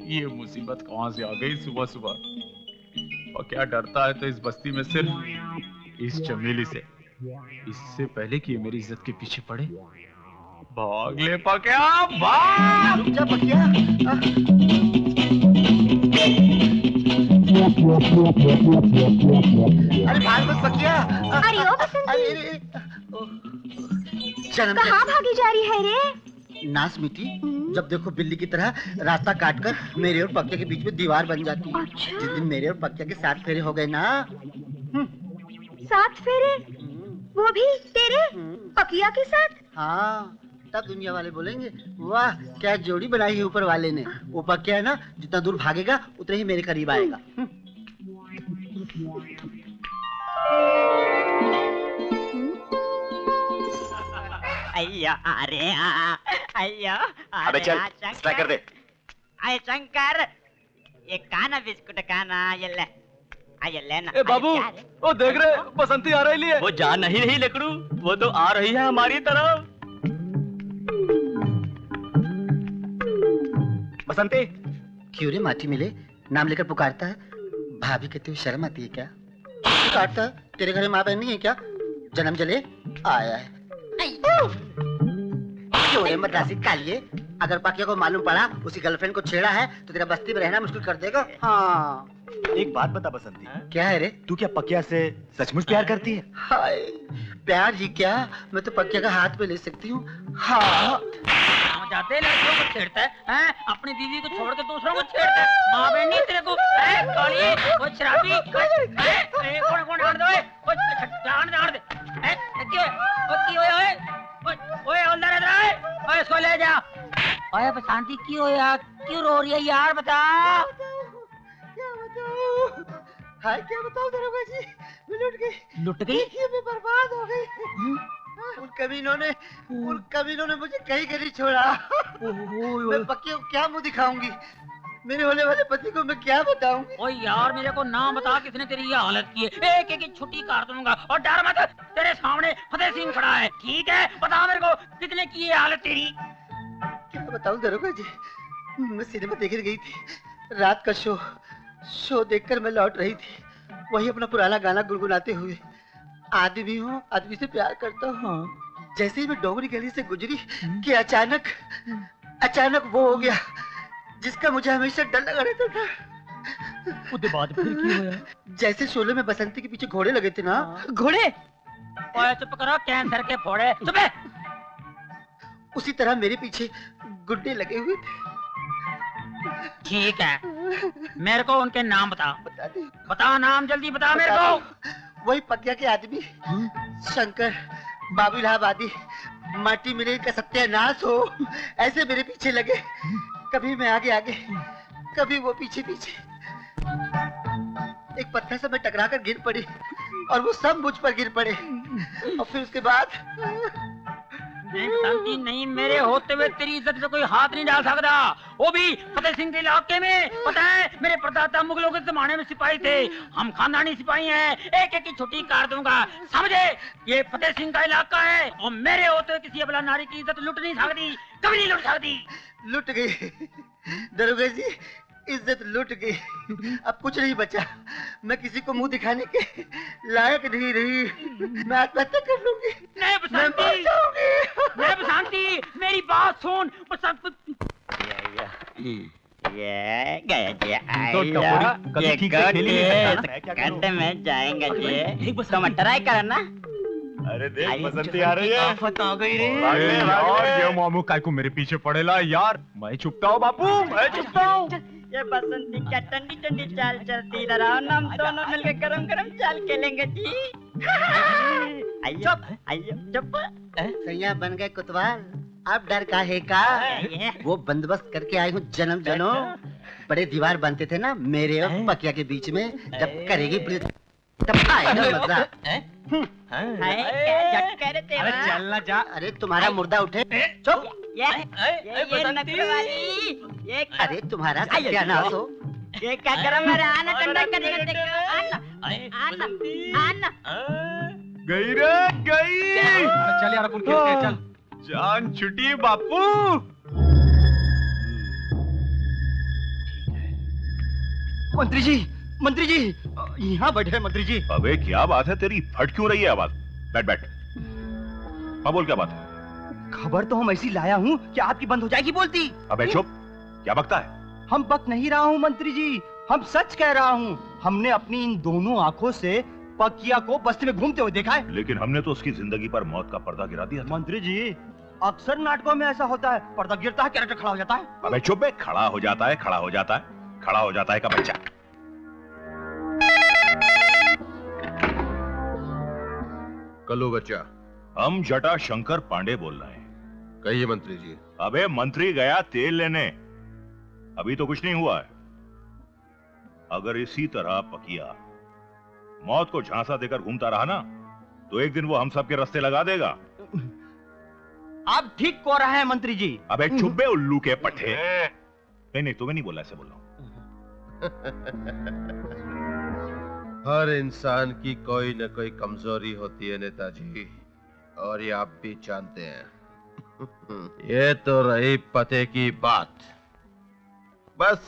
ये मुसीबत कहां से आ गई सुबह सुबह। और क्या डरता है तो इस बस्ती में सिर्फ इस चमेली से। इससे पहले कि ये मेरी इज्जत के पीछे पड़े, भाग ले पकिया, भाग। रुक जा पकिया। अरे भाग मत पकिया। अरे ओ बसंती, कहाँ भागी जा रही है रे? नास मिट्टी, जब देखो बिल्ली की तरह रास्ता काटकर मेरे और पकिया के बीच में दीवार बन जाती है। अच्छा। जिस दिन मेरे और पकिया के 7 फेरे हो गए ना। 7 फेरे? वो भी तेरे पकिया के साथ? हाँ, तब दुनिया वाले बोलेंगे वाह क्या जोड़ी बनाई है ऊपर वाले ने। वो पकिया है ना, जितना दूर भागेगा उतना ही मेरे करीब आएगा। अय्या अरे अय्या अबे चल, स्ट्राइक कर दे। अरे शंकर, ये खाना बिस्कुट खाना, ये ले ना। ए बाबू, वो देख रहे बसंती आ रही है। वो जा नहीं रही लेकड़ू, वो तो आ रही है हमारी तरफ। बसंती। क्यों रे माटी मिले, नाम लेकर पुकारता है? भाभी कहते हुए शर्म आती है क्या? पुकारता है, तेरे घर में माँ बहन नहीं है क्या? जन्म जले आया है। क्यों रे मद्रासी कालिए, अगर पकिया को मालूम पड़ा उसकी गर्लफ्रेंड को छेड़ा है तो तेरा बस्ती में रहना मुश्किल कर देगा। हाँ। एक बात बता बसंती, क्या है रे? तू क्या पकिया से सचमुच प्यार करती है? हाय, प्यार ही क्या, मैं तो पकिया का हाथ पे ले सकती हूँ। हाँ। जाते लड़कियों को छेड़ता है, अपनी बीवी को छोड़ के दूसरों को छेड़ता है। माँ बहन नहीं तेरे को, काली, वो शराबी, कौन आड़ दे, आड़ दे, ओए अंदर इधर आए, ओए इसको ले जा। ओए बसंती क्यों यार, क्यों रो रही है यार, बता। क्या बताऊं? हाय क्या बताऊं दरोगा जी, मैं लुट गई। लुट गई? मैं बर्बाद हो गई। उन कमीनों ने मुझे कहीं के नहीं छोड़ा। मैं पक्के को क्या मुंह दिखाऊंगी, मेरे होने वाले पति को मैं क्या बताऊंगी? ओए यार मेरे को नाम बता, किसने तेरी ये हालत की है? एक एक छुट्टी काट दूंगा। और डर मत, तेरे सामने फतेह सिंह खड़ा है, ठीक है? बता मेरे को किसने की ये हालत तेरी। क्या बताऊं दरोगा जी, मैं सिनेमा देखने गई थी, रात का शो देखकर मैं लौट रही थी, वही अपना पुराना गाना गुनगुनाते हुए। आदमी हूँ, आदमी से प्यार करता हूँ। जैसे ही मैं डोंगरी गली से गुजरी कि अचानक वो हो गया जिसका मुझे हमेशा डर लगा रहता था। उसके बाद फिर क्या हुआ? जैसे शोले में बसंती के पीछे घोड़े लगे थे ना। घोड़े? ओए चुप करो, कैंसर के फोड़े, चुप है। उसी तरह मेरे पीछे गुड्डे लगे हुए थे। ठीक है, मेरे को उनके नाम बता। बता नाम, जल्दी बता मेरे को। वही पकिया के आदमी, शंकर, बाबू इलाहाबादी, माटी मिले का सत्यानाश हो, ऐसे मेरे पीछे लगे। कभी मैं आगे, कभी वो पीछे। एक पत्थर से मैं टकरा कर गिर पड़ी और वो सब मुझ पर गिर पड़े। और फिर उसके बाद नहीं, मेरे होते हुए तेरी इज्जत पे कोई हाथ नहीं डाल सकता, वो भी फतेह सिंह के इलाके में। पता है, मेरे परदादा मुगलों के जमाने में सिपाही थे, हम खानदानी सिपाही हैं। एक एक की छुट्टी काट दूंगा, समझे? ये फतेह सिंह का इलाका है और मेरे होते हुए किसी अबला नारी की इज्जत लुट नहीं सकती, कभी नहीं लुट सकती। लुट गई दरोगा जी, इज्जत लुट गई, अब कुछ नहीं बचा। मैं किसी को मुंह दिखाने के लायक नहीं रही, मैं आत्महत्या कर लूंगी। नहीं बसंती, मेरी बात सुन। ये गया जी, गड्ढे में जाएंगे जी, तुम ट्राई करो ना। अरे देख बसंती आ रही है। आफत आ गई रे यार, ये मामू काय को मेरे पीछे पड़ेला यार। मैं चुपता हूँ बापू, मैं चुपता हूँ। ये बसंती क्या ठंडी ठंडी चाल चलती, इधर आओ ना, हम दोनों मिलकर गरम गरम चाल खेलेंगे जी। आइयो चुप। सैया बन गए कुतवाल, अब डर काहे का? वो बंदोबस्त करके आए हूँ जन्म जनो। बड़े दीवार बनते थे ना मेरे और पकिया के बीच में, जब करेगी पुलिस तब आएगा मजा। अरे चलना जा। अरे तुम्हारा मुर्दा उठे। चुप। ये अरे तुम्हारा सत्यानाश हो। ये क्या करो मेरा? आना ठंडा करेगा देखो। आना आना गई रे गई। चल यार अपन खेलते हैं, चल। जान छुटी बापू। मंत्री जी यहाँ बैठे मंत्री जी। अबे क्या बात है तेरी, फट क्यों रही है आवाज? बैठ बैठ। हाँ बोल, क्या बात है? खबर तो हम ऐसी लाया हूँ कि आपकी बंद हो जाएगी बोलती। अबे चुप, क्या बकता है? हम बक नहीं रहा हूँ मंत्री जी, हम सच कह रहा हूँ। हमने अपनी इन दोनों आंखों से पकिया को बस्ती में घूमते हुए देखा है। लेकिन हमने तो उसकी जिंदगी पर मौत का पर्दा गिरा दिया था। मंत्री जी अक्सर नाटकों में ऐसा होता है, पर्दा गिरता है, कैरेक्टर खड़ा हो जाता है। अबे चुप बे, खड़ा हो जाता है, खड़ा हो जाता है, खड़ा हो जाता है का बच्चा। कल्लू बच्चा। हम जटा शंकर पांडे बोल रहे हैं। कहिए मंत्री जी। अबे मंत्री गया तेल लेने, अभी तो कुछ नहीं हुआ है। अगर इसी तरह पकिया मौत को झांसा देकर घूमता रहा ना, तो एक दिन वो हम सब के रास्ते लगा देगा। आप ठीक कह रहे हैं मंत्री जी। अबे चुप बे उल्लू के पट्टे। नहीं तुम्हें नहीं बोला, ऐसे बोल रहा हूं। हर इंसान की कोई न कोई कमजोरी होती है नेताजी, और ये आप भी जानते हैं। ये तो रही पते की बात, बस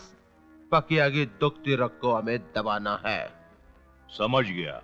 पकिया की दुखती रग को हमें दबाना है। समझ गया।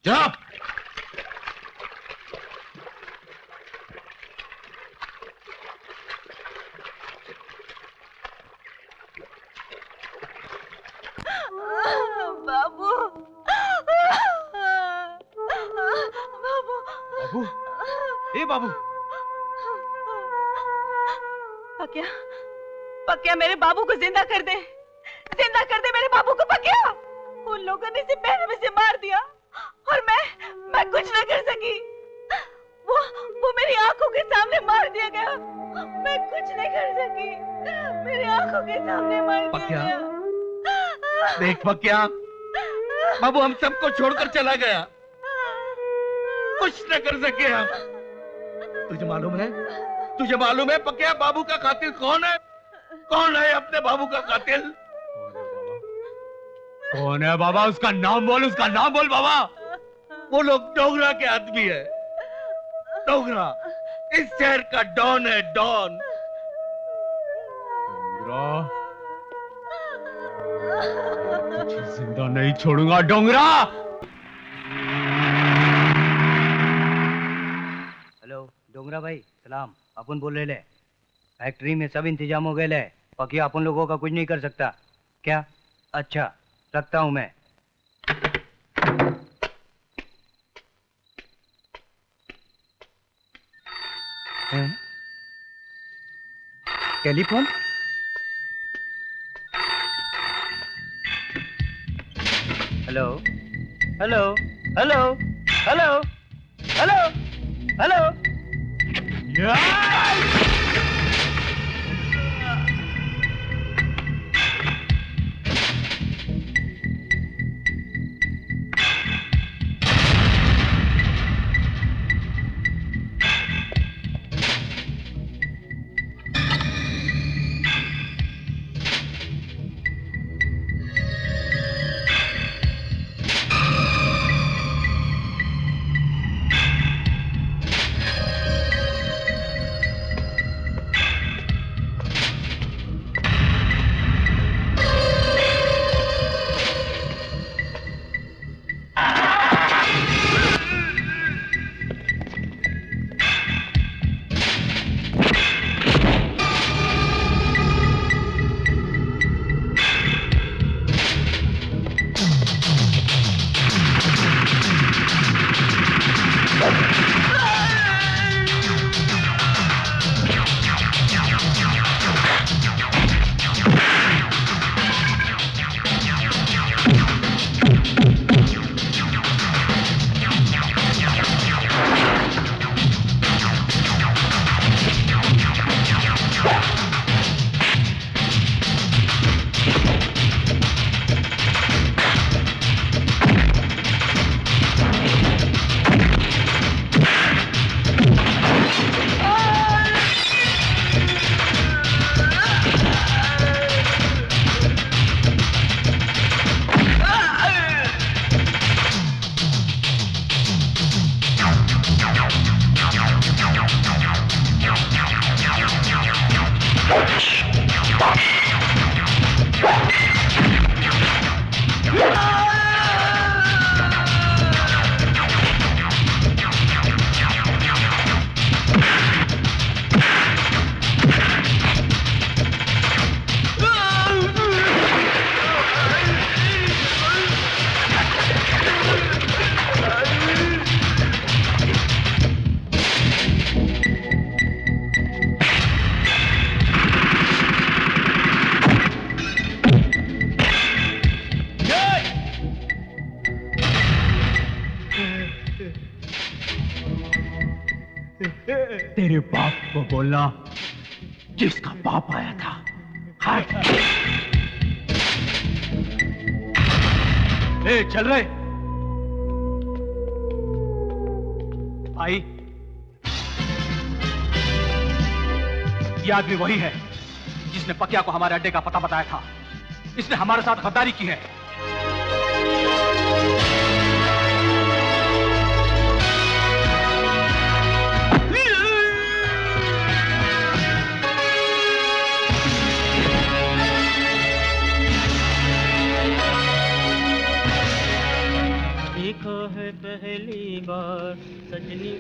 चुप। बाबू बाबू बाबू, ए बाबू। पकिया पकिया मेरे बाबू को जिंदा कर दे, जिंदा कर दे मेरे बाबू को पकिया। उन लोगों ने इसे पहले में से मार दिया, और मैं कुछ न कर सकी। वो मेरी आंखों के सामने मार दिया गया। मैं कुछ नहीं कर सकी, मेरी आंखों के सामने मार दिया गया। देख पक्या, बाबू हम सबको छोड़कर चला गया, कुछ न कर सके हम। तुझे मालूम है पक्या बाबू का कातिल कौन है? कौन है अपने बाबू का कातिल? कौन है बाबा? उसका नाम बोल, उसका नाम बोल बाबा। वो लोग डोगरा के आदमी है। डोगरा इस शहर का डॉन है, डॉन। तुझे जिंदा नहीं छोड़ूंगा डोंगरा। हेलो डोंगरा भाई, सलाम। अपन बोल रहे ले, फैक्ट्री में सब इंतजाम हो गए ले। पकिया अपन लोगों का कुछ नहीं कर सकता क्या? अच्छा, रखता हूं मैं। Telephone? Hello hello hello hello hello hello. तेरे बाप को बोलना जिसका बाप आया था। हट। ए, चल रहे भाई। ये आदमी वही है जिसने पकिया को हमारे अड्डे का पता बताया था। इसने हमारे साथ गद्दारी की है। देखो है पहली बार सजनी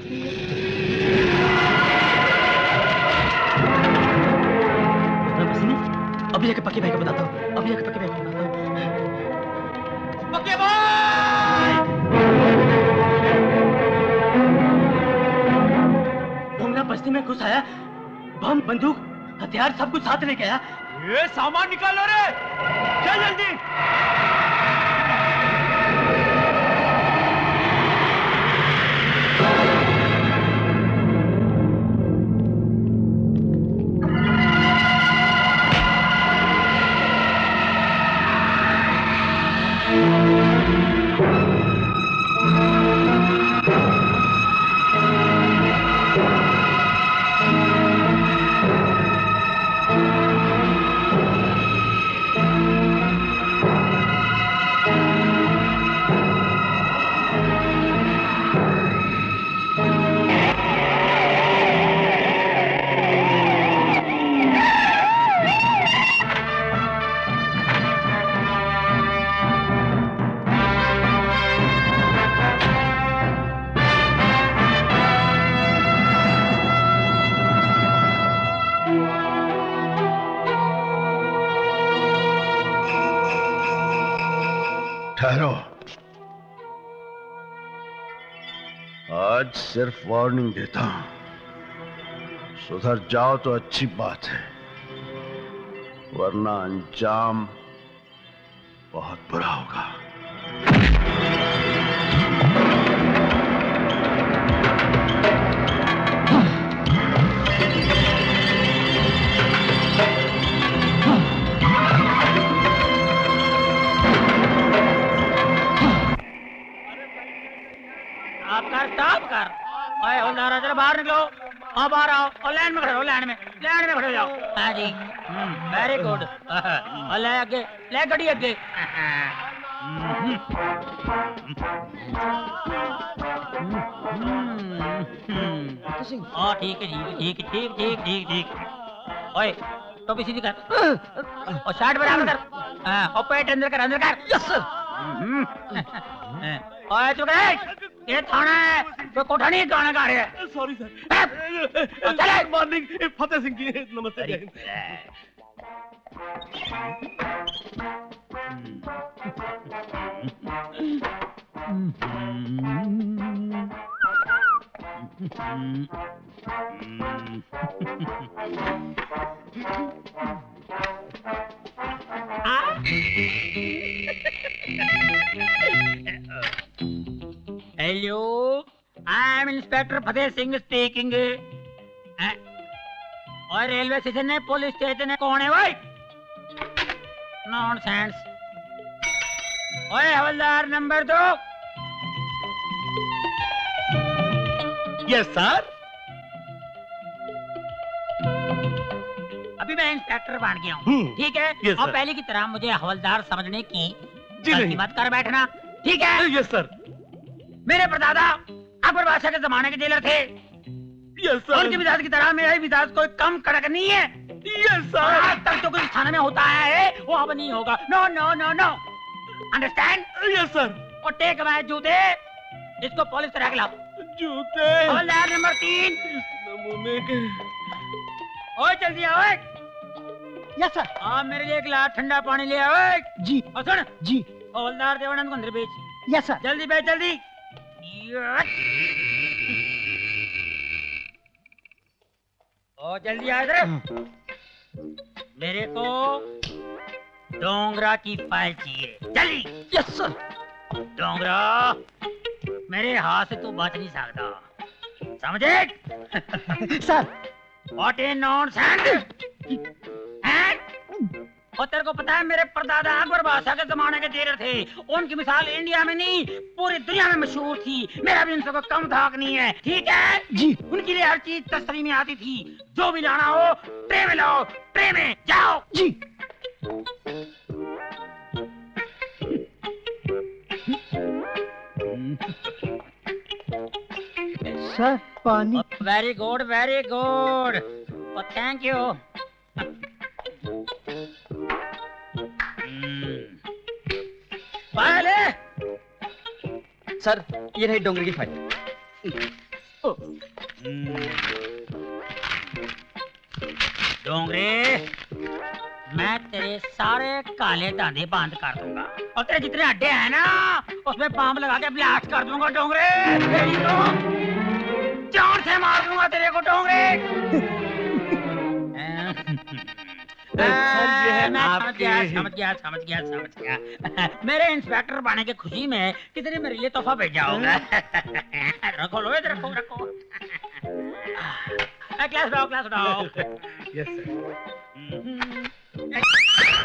अभी जाके पक्के भाई को बताता हूँ। अभी जाके पक्के भाई को बताता हूँ। पक्के भाई! डोंगरा बस्ती में घुस आया, बम, बंदूक, हथियार सब कुछ साथ लेके आया। ये सामान निकालो रे, चल जल्दी। ठहरो। आज सिर्फ वार्निंग देता हूं, सुधर जाओ तो अच्छी बात है, वरना अंजाम बहुत बुरा होगा। स्टॉप कर। ओए हवलदार जरा बाहर निकलो। हाँ बाहर आओ और लाइन में खड़े हो, लाइन में खड़े हो जाओ। हाँ जी वेरी गुड। और ले आगे, ले गड्डी आगे। हाँ ठीक है ठीक है ठीक ठीक ठीक ठीक। ओए टोपी सीधी कर और शर्ट बराबर कर। हाँ और पेट अंदर कर, अंदर कर। Yes sir. ओए तू कर, ये थाना है, तो कोठा नहीं गाना गा रहे हैं। Sorry sir. चले। मॉर्निंग फतेह सिंह जी, नमस्ते। Hello, I am inspector Fateh Singh speaking. और रेलवे स्टेशन है, पुलिस स्टेशन है, कौन है भाई? नॉनसेंस। ओए हवलदार नंबर 2। Yes sir. अभी मैं इंस्पेक्टर बन गया हूँ, ठीक है? Yes, और sir. पहले की तरह मुझे हवलदार समझने की जी गलती नहीं। मत कर बैठना, ठीक है? Yes sir. मेरे परदादा अकबर बादशाह के जमाने के जेलर थे। Yes sir. उनके मिजाज की तरह मेरा भी मिजाज कोई कम कड़क नहीं है। Yes sir. आज तक जो कुछ थाने में होता है वो अब नहीं होगा। No no no no, understand? Yes sir. और टेक माय जूते, इसको पॉलिश करा के लाओ। जूते हवलदार नंबर 3। नमूने के। ओए जल्दी आओ। Yes sir. आप मेरे लिए एक गिलास ठंडा पानी ले आओ। जी। और सुन जी। हवलदार देवानंद को अंदर भेज। Yes sir. जल्दी भेज जल्दी। ओ जल्दी आ इधर। मेरे को डोंगरा की फाइल चाहिए, जल्दी। Yes sir. डोंगरा, मेरे हाथ से तू बच नहीं सकता, समझे? सर। What A nonsense. और तेरे को पता है मेरे परदादा अकबर बादशाह के जमाने के जेलर थे, उनकी मिसाल इंडिया में नहीं पूरी दुनिया में मशहूर थी। मेरा भी उनसे कोई कम धाक नहीं है, ठीक है जी? उनके लिए हर चीज तस्वीर में आती थी। जो भी लाना हो ट्रे में लाओ, ट्रे में जाओ। जी। सर पानी। Very good very good, thank you. File है सर, ये रही डोंगरे की फाइल। डोंगरे, मैं तेरे सारे काले दांते बंद कर दूंगा और तेरे जितने अड्डे हैं ना उसमें बम लगा के ब्लास्ट कर दूंगा। डोंगरे तेरी तो जान से मार दूंगा तेरे को। डोंगरे मैं समझ गया। मेरे इंस्पेक्टर बनने की खुशी में कितने मेरे लिए तोहफा भेजा होगा। रखो लो इधर, रखो। क्लास उठाओ। Yes sir.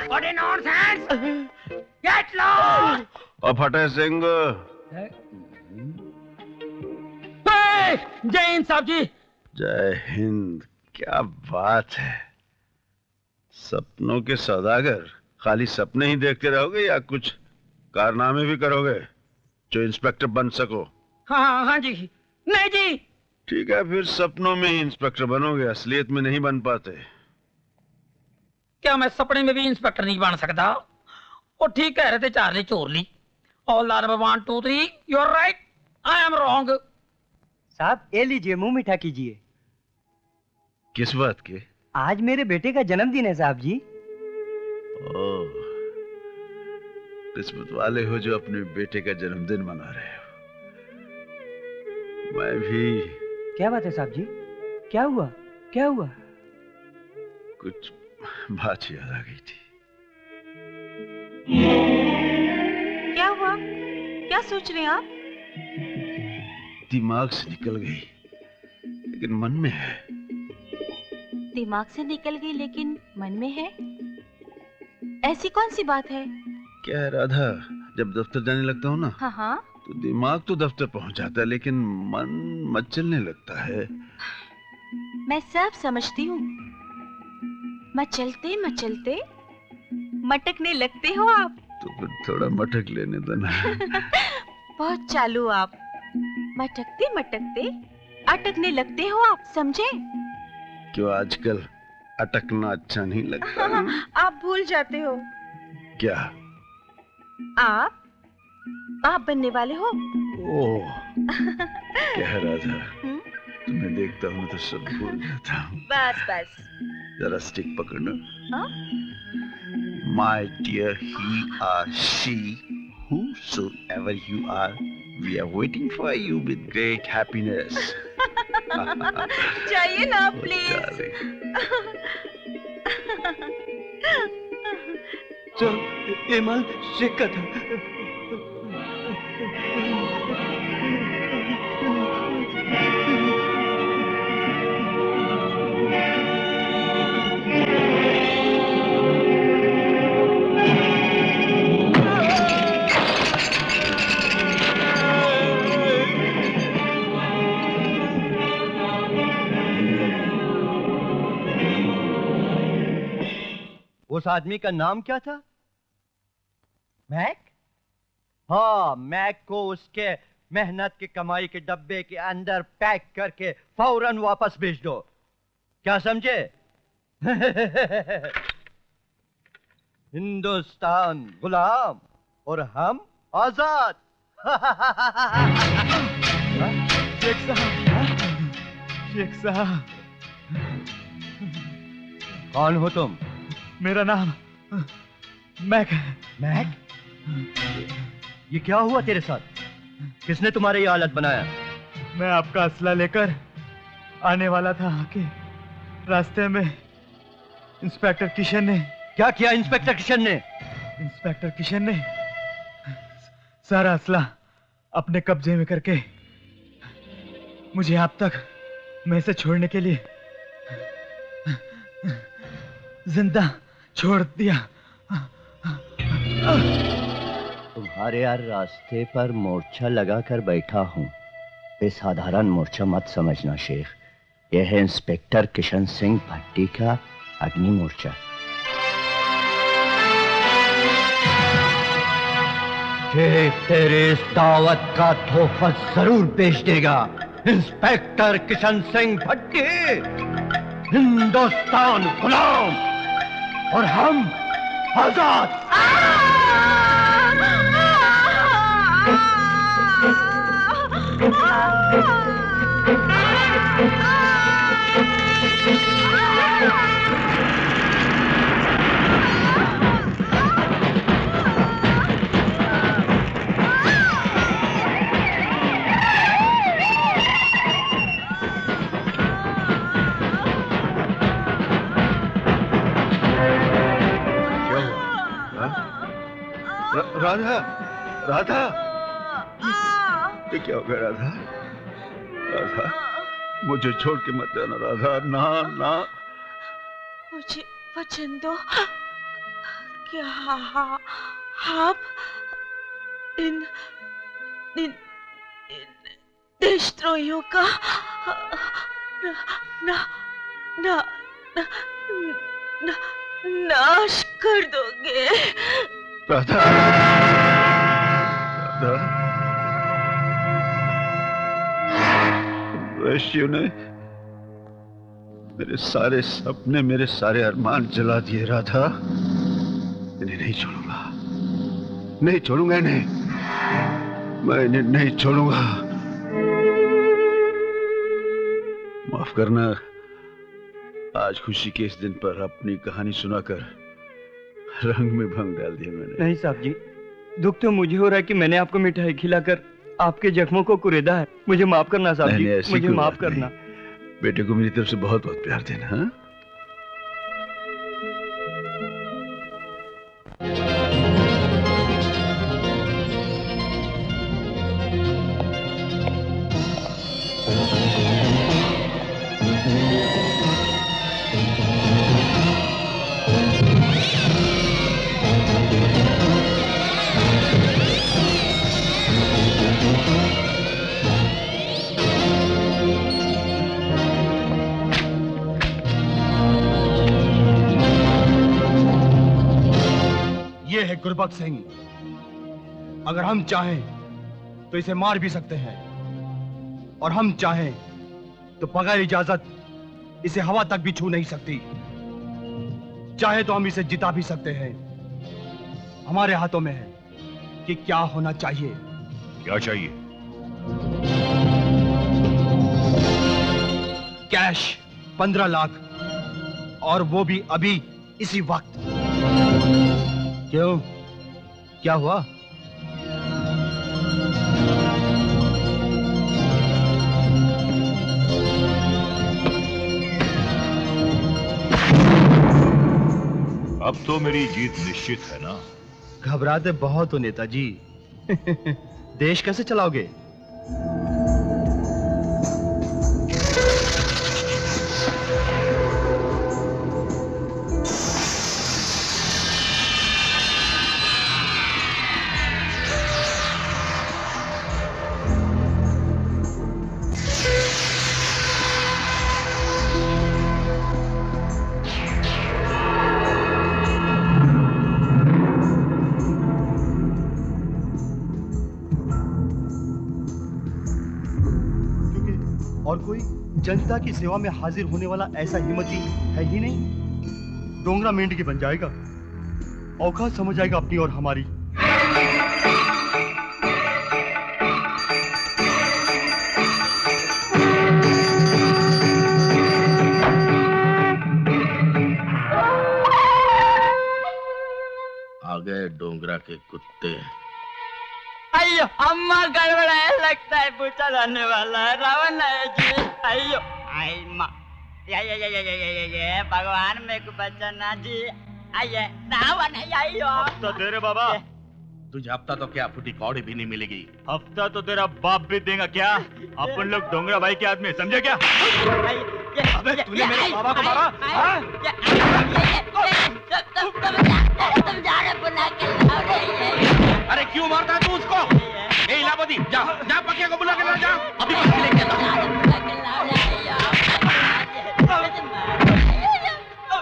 What a nonsense! Get lost! और फतेह सिंह, जय हिंद साहब जी। जय हिंद। क्या बात है, सपनों के सौदागर। खाली सपने ही देखते रहोगे या कुछ कारनामे भी करोगे जो इंस्पेक्टर बन सको? हाँ जी। नहीं जी। ठीक है, फिर सपनों में ही इंस्पेक्टर बनोगे, असलियत में नहीं बन पाते। क्या मैं सपने में भी इंस्पेक्टर नहीं बन सकता? वो ठीक कह रहे थे चार्ली चोरली। हवलदार number 1 2 3, you are right, I am wrong. साहब ये लीजिए, मुंह मीठा कीजिए। किस बात के? आज मेरे बेटे का जन्मदिन है साहब जी। ओह, किस्मत वाले हो जो अपने बेटे का जन्मदिन मना रहे हो। मैं भी। क्या बात है साहब जी? क्या हुआ? क्या हुआ? कुछ बात याद आ गई थी। क्या हुआ? क्या सोच रहे हैं आप? दिमाग से निकल गई लेकिन मन में है। दिमाग से निकल गई लेकिन मन में है? ऐसी कौन सी बात है? क्या है राधा, जब दफ्तर जाने लगता हूँ ना, हाँ हाँ, तो दिमाग तो दफ्तर पहुंच जाता है लेकिन मन मचलने लगता है। मैं सब समझती हूँ। मचलते मचलते मटकने लगते हो आप। तो फिर थोड़ा मटक लेने देना। बहुत चालू आप। मटकते मटकते अटकने लगते हो आप, समझे? क्यों आजकल अटकना अच्छा नहीं लगता? आप भूल जाते हो। क्या? आप बाप बनने वाले हो। ओह, क्या है राधा, तुम्हें देखता हूँ तो सब भूल जाता हूँ। बस बस। जरा स्टिक पकड़ना। My dear he or she, whosoever you are, we are waiting for you with great happiness. जाइए ना प्लीज। चल, ये माल शेख का था। उस आदमी का नाम क्या था? मैक? हाँ, मैक को उसके मेहनत की कमाई के डब्बे के अंदर पैक करके फौरन वापस भेज दो। क्या समझे? हिंदुस्तान गुलाम और हम आजाद। शेख साहब, शेख साहब। कौन हो तुम? मेरा नाम मैक है। मैक? ये क्या हुआ तेरे साथ? किसने तुम्हारी ये हालत बनाया? मैं आपका असला लेकर आने वाला था कि रास्ते में इंस्पेक्टर किशन ने। क्या किया इंस्पेक्टर किशन ने? इंस्पेक्टर किशन ने सारा असला अपने कब्जे में करके मुझे आप तक में से छोड़ने के लिए जिंदा छोड़ दिया। तुम्हारे यार रास्ते पर मोर्चा लगाकर बैठा हूँ। बेसाधारण मोर्चा मत समझना शेख, यह है इंस्पेक्टर किशन सिंह भट्टी का अग्नि मोर्चा। शेख तेरे इस दावत का तोहफा जरूर बेच देगा। इंस्पेक्टर किशन सिंह भट्टी, हिंदुस्तान गुलाम और हम आजाद। राधा, राधा, ये क्या हो गया राधा? राधा, मुझे छोड़ के मत जाना राधा, ना ना। मुझे वचन दो कि आप इन देशद्रोहियों का नाश कर दोगे। राधा, राधा, वैश्यों ने मेरे सारे सपने, मेरे सारे अरमान जला दिए राधा। इन्हें नहीं छोड़ूंगा, नहीं छोड़ूंगा इन्हें, मैं इन्हें नहीं छोड़ूंगा। माफ करना, आज खुशी के इस दिन पर अपनी कहानी सुनाकर रंग में भंग डाल दिया मैंने। नहीं साहब जी, दुख तो मुझे हो रहा है कि मैंने आपको मिठाई खिलाकर आपके जख्मों को कुरेदा है। मुझे माफ करना साहब नहीं, जी, ऐसी मुझे कोई माफ बात करना। बेटे को मेरी तरफ से बहुत बहुत प्यार देना। हाँ? ये है गुरबख्श सिंह। अगर हम चाहें तो इसे मार भी सकते हैं, और हम चाहें तो बगैर इजाजत इसे हवा तक भी छू नहीं सकती। चाहे तो हम इसे जिता भी सकते हैं। हमारे हाथों में है कि क्या होना चाहिए। क्या चाहिए? कैश 15 लाख, और वो भी अभी इसी वक्त। क्यों, क्या हुआ? अब तो मेरी जीत निश्चित है ना? घबराते बहुत हो नेताजी। देश कैसे चलाओगे? और कोई जनता की सेवा में हाजिर होने वाला ऐसा हिम्मती है ही नहीं। डोंगरा मेंढकी बन जाएगा, औकात समझ जाएगा अपनी और हमारी। आ गए डोंगरा के कुत्ते। अयो अम्मा गड़बड़ है, लगता है पूछा जाने वाला है। रावण है जी। अयो आई माँ, ये भगवान मेरे को बचाना जी। आइए रावण है। अयो तो तेरे बाबा तुझे हफ्ता तो क्या फूटी कौड़ी भी नहीं मिलेगी। हफ्ता तो तेरा बाप भी देगा क्या? अपन लोग डोंगरा भाई के आदमी, समझे क्या? अबे तूने मेरे बाबा को मारा? तुम जा रहे बुला के लाओ रे। अरे क्यों मारता है तू उसको? ए इलाहाबादी, जा जा पकिया को बुला के ला, जा अभी लेके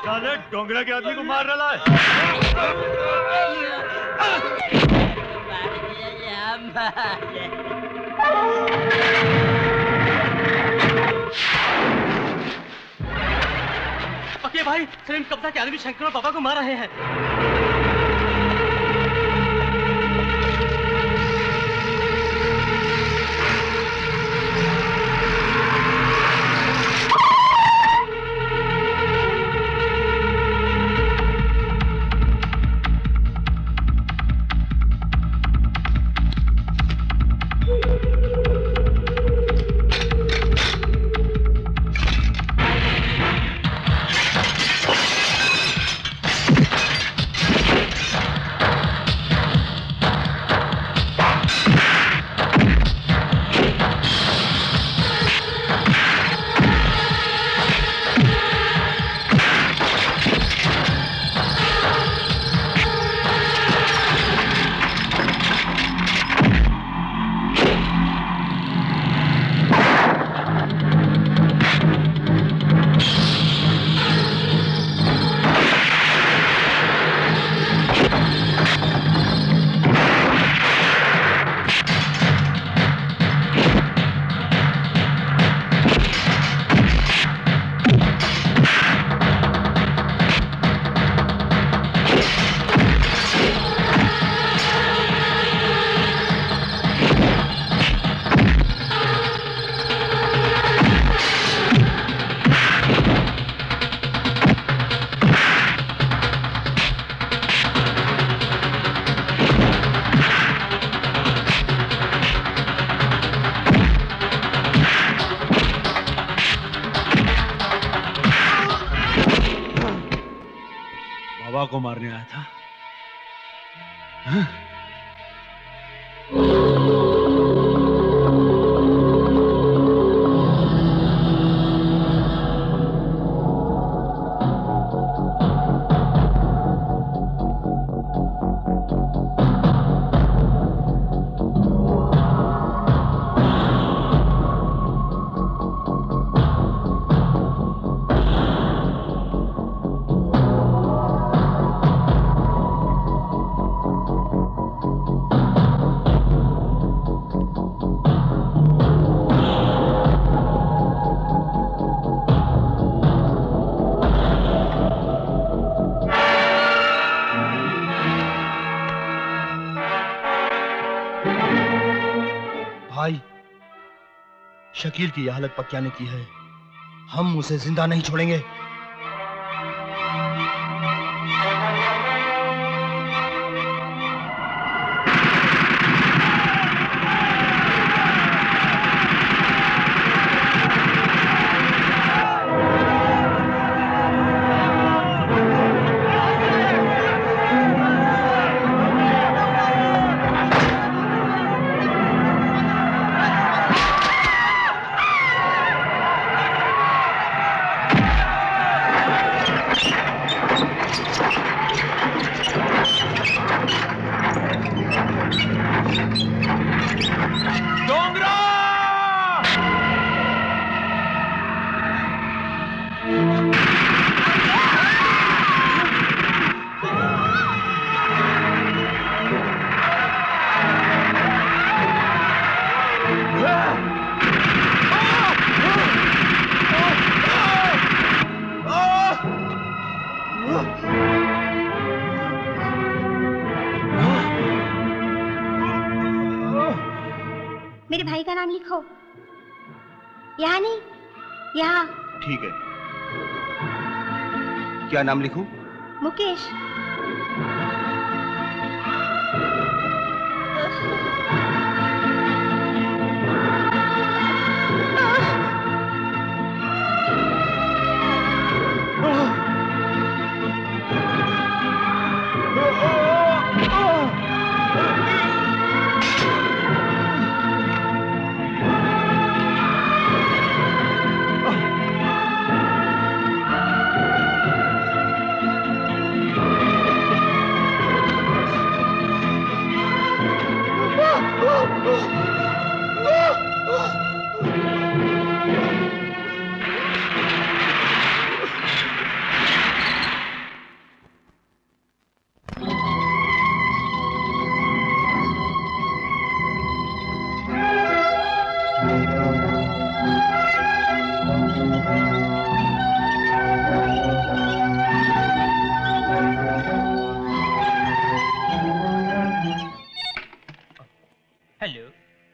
साले डोंगरा के आदमी को मार रहा है। पकिया भाई, सलीम कब्जा के आदमी शंकर और पापा को मार रहे हैं। हवा को मारने आया था। हाँ? भाई, शकील की यह हालत पक्या ने की है, हम उसे जिंदा नहीं छोड़ेंगे। मेरे भाई का नाम लिखो। यहाँ नहीं, यहाँ। ठीक है। क्या नाम लिखूं? मुकेश।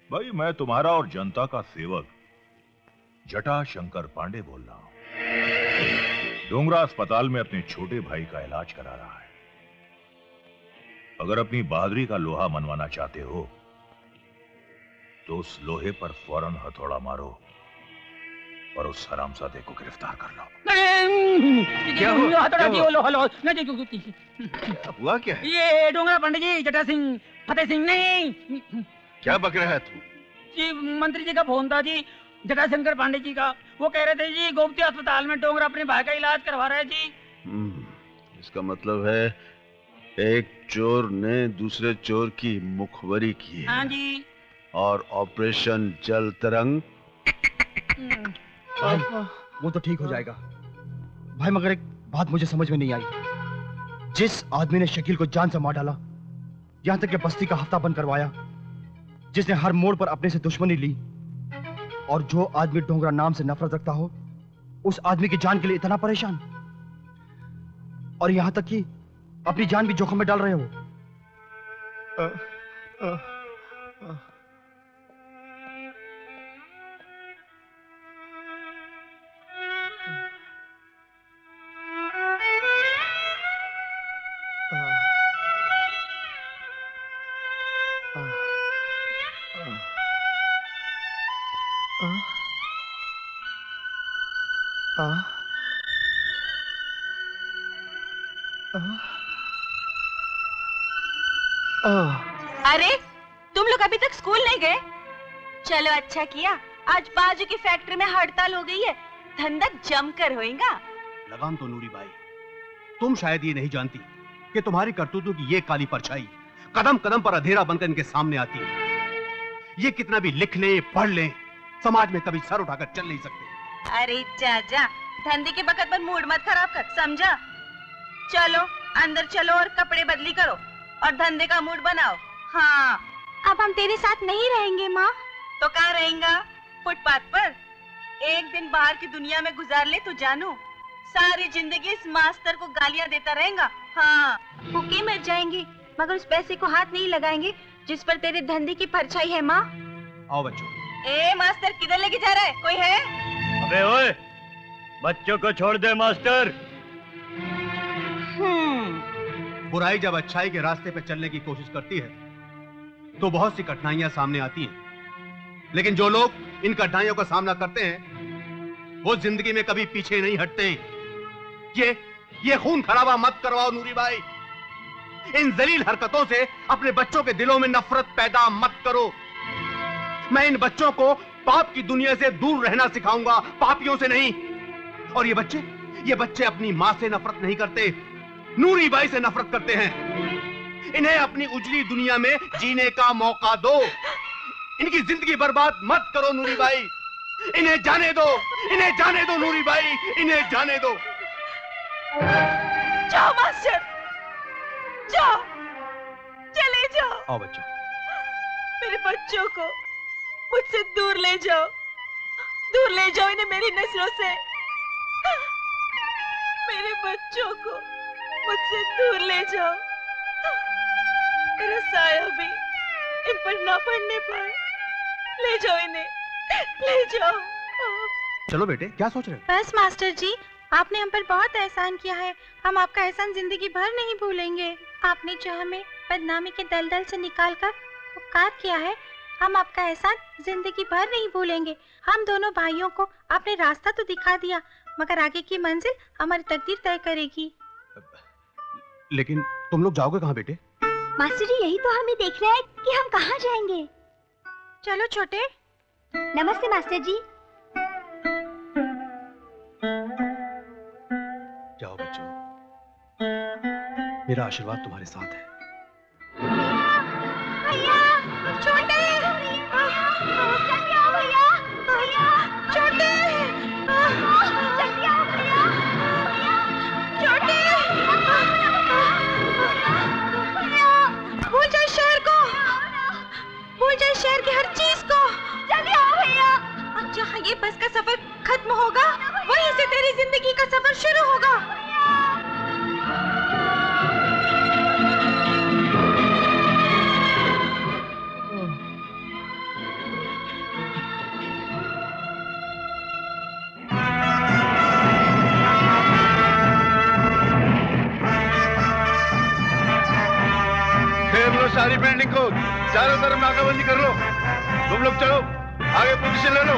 भाई, मैं तुम्हारा और जनता का सेवक जटा शंकर पांडे बोल रहा हूं। डोंगरा अस्पताल में अपने छोटे भाई का इलाज करा रहा है। अगर अपनी बहादुरी का लोहा मनवाना चाहते हो तो उस लोहे पर फौरन हथौड़ा मारो और उस हरामजादे को गिरफ्तार कर लो। क्या हुआ? हुआ क्या है? ये डोंगरा पंडित जी, जटा सिंह, फतेह सिंह नहीं। क्या बक रहा है तू? जी, मंत्री जी का फोन था जी, जटा शंकर पांडे जी का। वो कह रहे थे जी गोमती अस्पताल में डोंगरा अपने भाई का इलाज करवा रहा है जी। इसका मतलब है एक चोर ने दूसरे चोर की मुखबरी की है। हाँ जी। और ऑपरेशन जल तरंग। भाई, वो तो ठीक हो जाएगा भाई, मगर एक बात मुझे समझ में नहीं आई। जिस आदमी ने शकील को जान से मार डाला, यहां तक कि बस्ती का हफ्ता बंद करवाया, जिसने हर मोड़ पर अपने से दुश्मनी ली, और जो आदमी डोंगरा नाम से नफरत रखता हो, उस आदमी की जान के लिए इतना परेशान, और यहां तक कि अपनी जान भी जोखिम में डाल रहे हो। अरे तुम लोग अभी तक स्कूल नहीं गए? चलो अच्छा किया, आज बाजू की फैक्ट्री में हड़ताल हो गई है, धंधा जमकर होएगा। लगाम तो नूरी बाई, तुम शायद ये नहीं जानती कि तुम्हारी करतूतों की ये काली परछाई कदम कदम पर अंधेरा बनकर इनके सामने आती है। ये कितना भी लिख ले पढ़ ले, समाज में कभी सर उठाकर चल नहीं सकते। अरे चाचा, धंधे के बखत पर मूड मत खराब कर, समझा? चलो अंदर चलो और कपड़े बदली करो और धंधे का मूड बनाओ। हाँ, अब हम तेरे साथ नहीं रहेंगे माँ। तो कहाँ रहेगा? फुटपाथ पर? एक दिन बाहर की दुनिया में गुजार ले तो जानू, सारी जिंदगी इस मास्टर को गालियाँ देता रहेगा। हाँ, भूखे मर जाएंगे मगर उस पैसे को हाथ नहीं लगाएंगे जिस पर तेरे धंधे की परछाई है माँ। आओ बच्चों। ए मास्टर, किधर लेके जा रहा है? कोई है? अबे ओए, बच्चों को छोड़ दे मास्टर। बुराई जब अच्छाई के रास्ते पे चलने की कोशिश करती है तो बहुत सी कठिनाइयां सामने आती हैं, लेकिन जो लोग इन कठिनाइयों का सामना करते हैं वो जिंदगी में कभी पीछे नहीं हटते। ये खून खराबा मत करवाओ नूरी बाई। इन जलील हरकतों से अपने बच्चों के दिलों में नफरत पैदा मत करो। मैं इन बच्चों को पाप की दुनिया से दूर रहना सिखाऊंगा, पापियों से नहीं। और ये बच्चे अपनी मां से नफरत नहीं करते, नूरी बाई से नफरत करते हैं। इन्हें अपनी उजली दुनिया में जीने का मौका दो। इनकी जिंदगी बर्बाद मत करो नूरी बाई। इन्हें जाने दो, इन्हें जाने दो नूरी बाई, इन्हें जाने दो। जाओ मास्टर, जाओ, चले जाओ। आओ बच्चों। मेरे बच्चों को मुझसे दूर ले जाओ, दूर ले जाओ इन्हें मेरी नजरों से। मेरे बच्चों को मुझसे दूर ले जाओ, मेरा साया भी इन पर ना पड़ने पाए। ले जाओ इन्हें, ले जाओ। चलो बेटे, क्या सोच रहे हो? बस मास्टर जी, आपने हम पर बहुत एहसान किया है, हम आपका एहसान जिंदगी भर नहीं भूलेंगे। आपने जो हमें बदनामी के दलदल से निकालकर उपकार किया है, हम आपका एहसान जिंदगी भर नहीं भूलेंगे। हम दोनों भाइयों को आपने रास्ता तो दिखा दिया, मगर आगे की मंजिल हमारी तकदीर तय करेगी। लेकिन तुम लोग जाओगे कहाँ बेटे? मास्टर जी, यही तो हमें देख रहा है कि हम कहाँ जाएंगे। चलो छोटे। नमस्ते मास्टर जी। जाओ बच्चों, मेरा आशीर्वाद तुम्हारे साथ है। भैया, छोटे, जल्दी आओ भैया, भैया, छोटे, जल्दी आओ भैया, छोटे, भूल जाए शहर को, भूल जाए शहर की हर चीज को। जल्दी आओ भैया। अब जहाँ ये बस का सफर खत्म होगा, वहीं से तेरी जिंदगी का सफर शुरू होगा। घेर लो सारी बिल्डिंग को, चारों तरफ नाकाबंदी कर लो। तुम लोग चलो, आगे पोजीशन ले लो।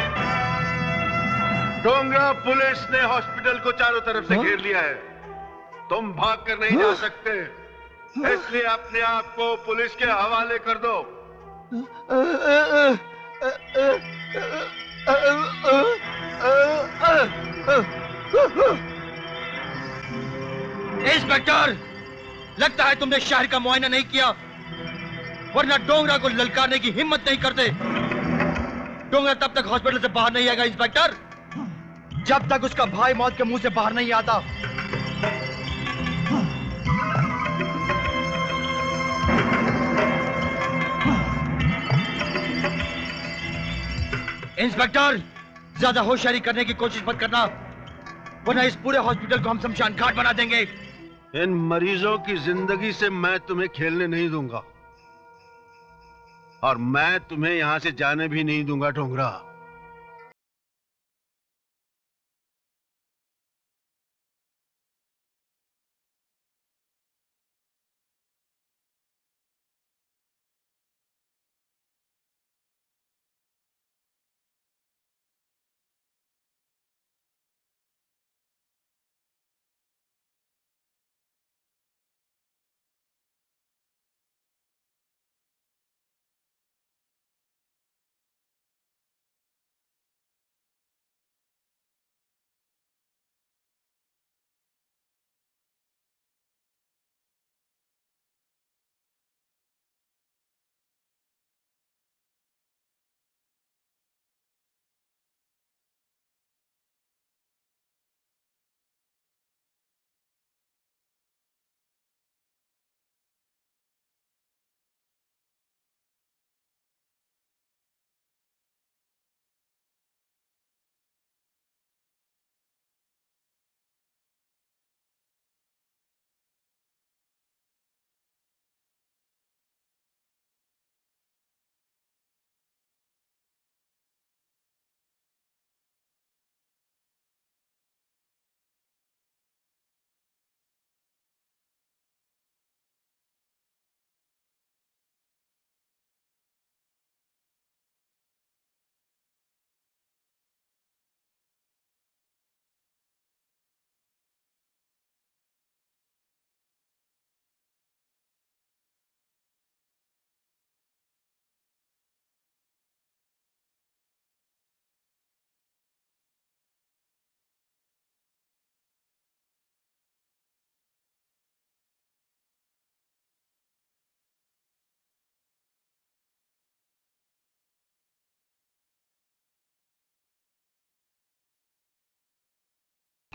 डोंगरा पुलिस ने हॉस्पिटल को चारों तरफ से घेर लिया है, तुम भाग कर नहीं जा सकते, इसलिए अपने आप को पुलिस के हवाले कर दो। इंस्पेक्टर, लगता है तुमने शहर का मुआयना नहीं किया, वरना डोंगरा को ललकारने की हिम्मत नहीं करते। डोंगरा तब तक हॉस्पिटल से बाहर नहीं आएगा इंस्पेक्टर, जब तक उसका भाई मौत के मुंह से बाहर नहीं आता। इंस्पेक्टर, ज्यादा होशियारी करने की कोशिश मत करना, वरना इस पूरे हॉस्पिटल को हम शमशान घाट बना देंगे। इन मरीजों की जिंदगी से मैं तुम्हें खेलने नहीं दूंगा, और मैं तुम्हें यहां से जाने भी नहीं दूंगा डोंगरा।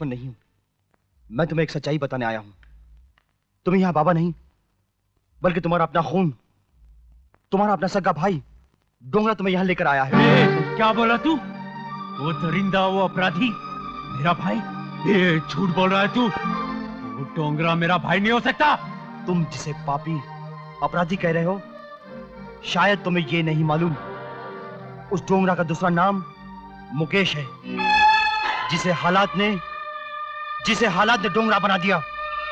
नहीं हूं। मैं तुम्हें एक सच्चाई बताने आया हूं। तुम यहाँ बाबा नहीं, बल्कि तुम्हारा अपना खून, तुम्हारा अपना सगा भाई डोंगरा तुम्हें यहाँ लेकर आया है। क्या बोला तू? वो दरिंदा, वो अपराधी मेरा भाई? ये झूठ बोल रहा है तू। वो डोंगरा मेरा भाई नहीं हो सकता। तुम जिसे पापी अपराधी कह रहे हो, शायद तुम्हें ये नहीं मालूम, उस डोंगरा का दूसरा नाम मुकेश है, जिसे हालात ने डोंगरा बना दिया,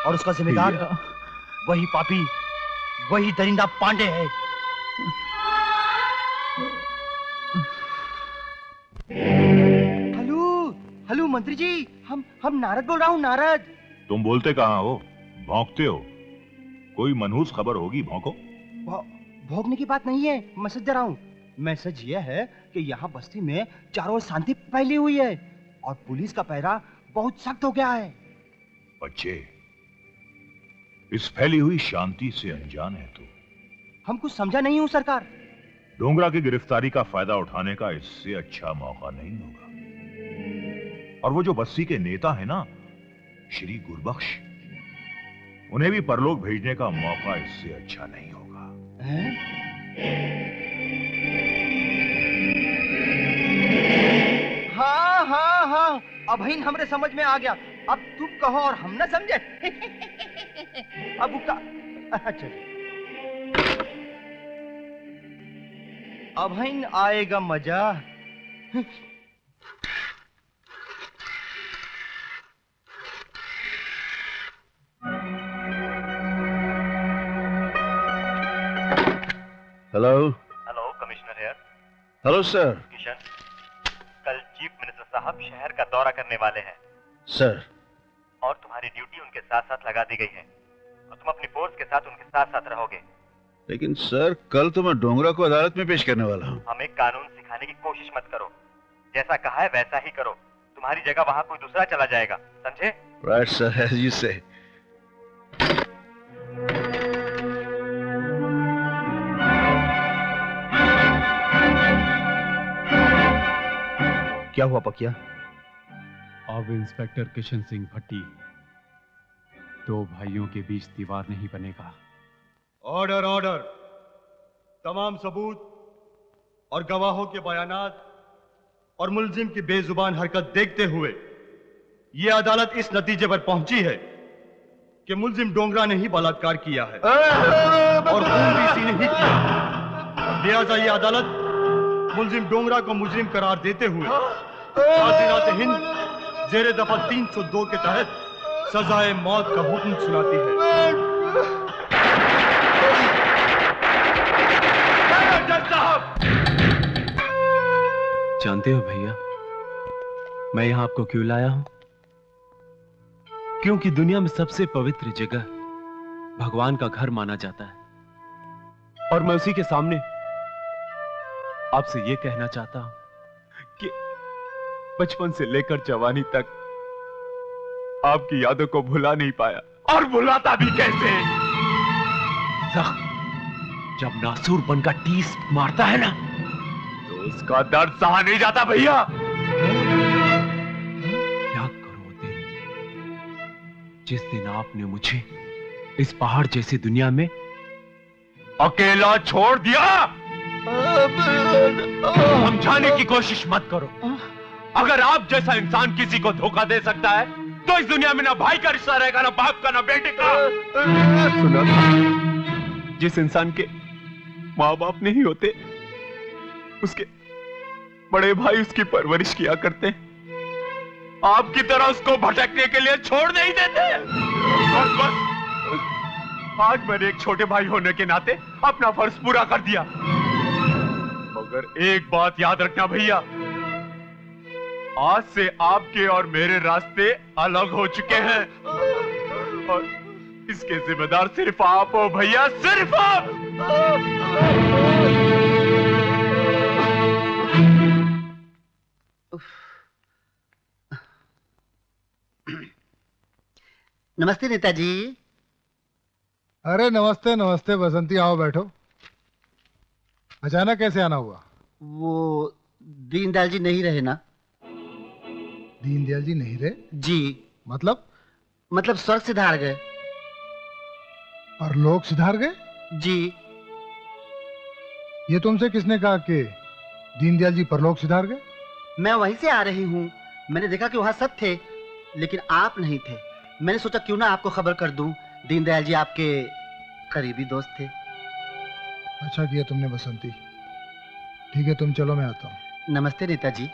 और उसका जिम्मेदार वही पापी, वही दरिंदा पांडे है। हेलो मंत्री जी, हम नारद बोल रहा हूँ, नारद। तुम बोलते कहाँ हो? भौंकते हो? कोई मनहूस खबर होगी, भौंको। भौंकने की बात नहीं है, मैसेज दे रहा हूँ। मैसेज यह है कि यहाँ बस्ती में चारों ओर शांति फैली हुई है और पुलिस का पहरा बहुत सख्त हो गया है। बच्चे, इस फैली हुई शांति से अनजान है तू। हम कुछ समझा नहीं हूँ सरकार। डोंगरा की गिरफ्तारी का फायदा उठाने का इससे अच्छा मौका नहीं होगा। और वो जो बस्ती के नेता है ना, श्री गुरबख्श, उन्हें भी परलोक भेजने का मौका इससे अच्छा नहीं होगा। हाँ, अब ही हमरे समझ में आ गया। अब तुम कहो और हम ना समझे। अब का अच्छा, अब ही आएगा मजा। Hello hello, commissioner here. Hello sir. Kishan, कल चीफ मिनिस्टर साहब शहर का दौरा करने वाले हैं सर। और तुम्हारी ड्यूटी उनके साथ साथ लगा दी गई है और तुम अपनी फोर्स के साथ उनके साथ साथ रहोगे। लेकिन सर, कल तो मैं डोंगरा को अदालत में पेश करने वाला हूँ। हमें कानून सिखाने की कोशिश मत करो, जैसा कहा है वैसा ही करो। तुम्हारी जगह वहाँ कोई दूसरा चला जाएगा, समझे? राइट सर, एज यू से। क्या हुआ पकिया? अब इंस्पेक्टर किशन सिंह भट्टी, दो भाइयों के बीच दीवार नहीं बनेगा। Order, order. तमाम सबूत और गवाहों के बयानात और मुलजिम की बेजुबान हरकत देखते हुए यह अदालत इस नतीजे पर पहुंची है कि मुलजिम डोंगरा ने ही बलात्कार किया है और खून भी इसी ने ही किया। लिहाजा यह अदालत मुलजिम डोंगरा को मुजरिम करार देते हुए काज़ी हिंद जेरे दफा 302 के तहत सजाए मौत का हुक्म सुनाती है। जानते हो भैया, मैं यहां आपको क्यों लाया हूं? क्योंकि दुनिया में सबसे पवित्र जगह भगवान का घर माना जाता है, और मैं उसी के सामने आपसे यह कहना चाहता हूं कि बचपन से लेकर जवानी तक आपकी यादों को भुला नहीं पाया, और भुलाता भी कैसे? जब नासूर बनकर टीस मारता है ना, तो उसका दर्द सहा नहीं जाता भैया। याद करो वो दिन, जिस दिन आपने मुझे इस पहाड़ जैसी दुनिया में अकेला छोड़ दिया। समझाने की कोशिश मत करो। अगर आप जैसा इंसान किसी को धोखा दे सकता है, तो इस दुनिया में ना भाई का रिश्ता रहेगा, ना बाप का, ना बेटे का। सुना था, जिस इंसान के माँ बाप नहीं होते, उसके बड़े भाई उसकी परवरिश किया करते हैं। आपकी तरह उसको भटकने के लिए छोड़ नहीं देते। बस आज मैंने एक छोटे भाई होने के नाते अपना फर्ज पूरा कर दिया। मगर एक बात याद रखना भैया, आज से आपके और मेरे रास्ते अलग हो चुके हैं, और इसके जिम्मेदार सिर्फ आप हो भैया, सिर्फ आप। नमस्ते नेताजी। अरे नमस्ते नमस्ते बसंती, आओ बैठो। अचानक कैसे आना हुआ? वो दीनदयाल जी नहीं रहे ना। दीनदयाल जी नहीं रहे? जी। मतलब स्वर्ग सिधार गए। और लोग सिधार गए? जी। ये तुमसे किसने कहा कि दीनदयाल जी परलोक सिधार गए? मैं वहीं से आ रही हूँ। मैंने देखा कि वहाँ सब थे, लेकिन आप नहीं थे। मैंने सोचा क्यों ना आपको खबर कर दूं। दीनदयाल जी आपके करीबी दोस्त थे। अच्छा किया तुमने बसंती। ठीक है तुम चलो, मैं आता हूँ। नमस्ते नेताजी।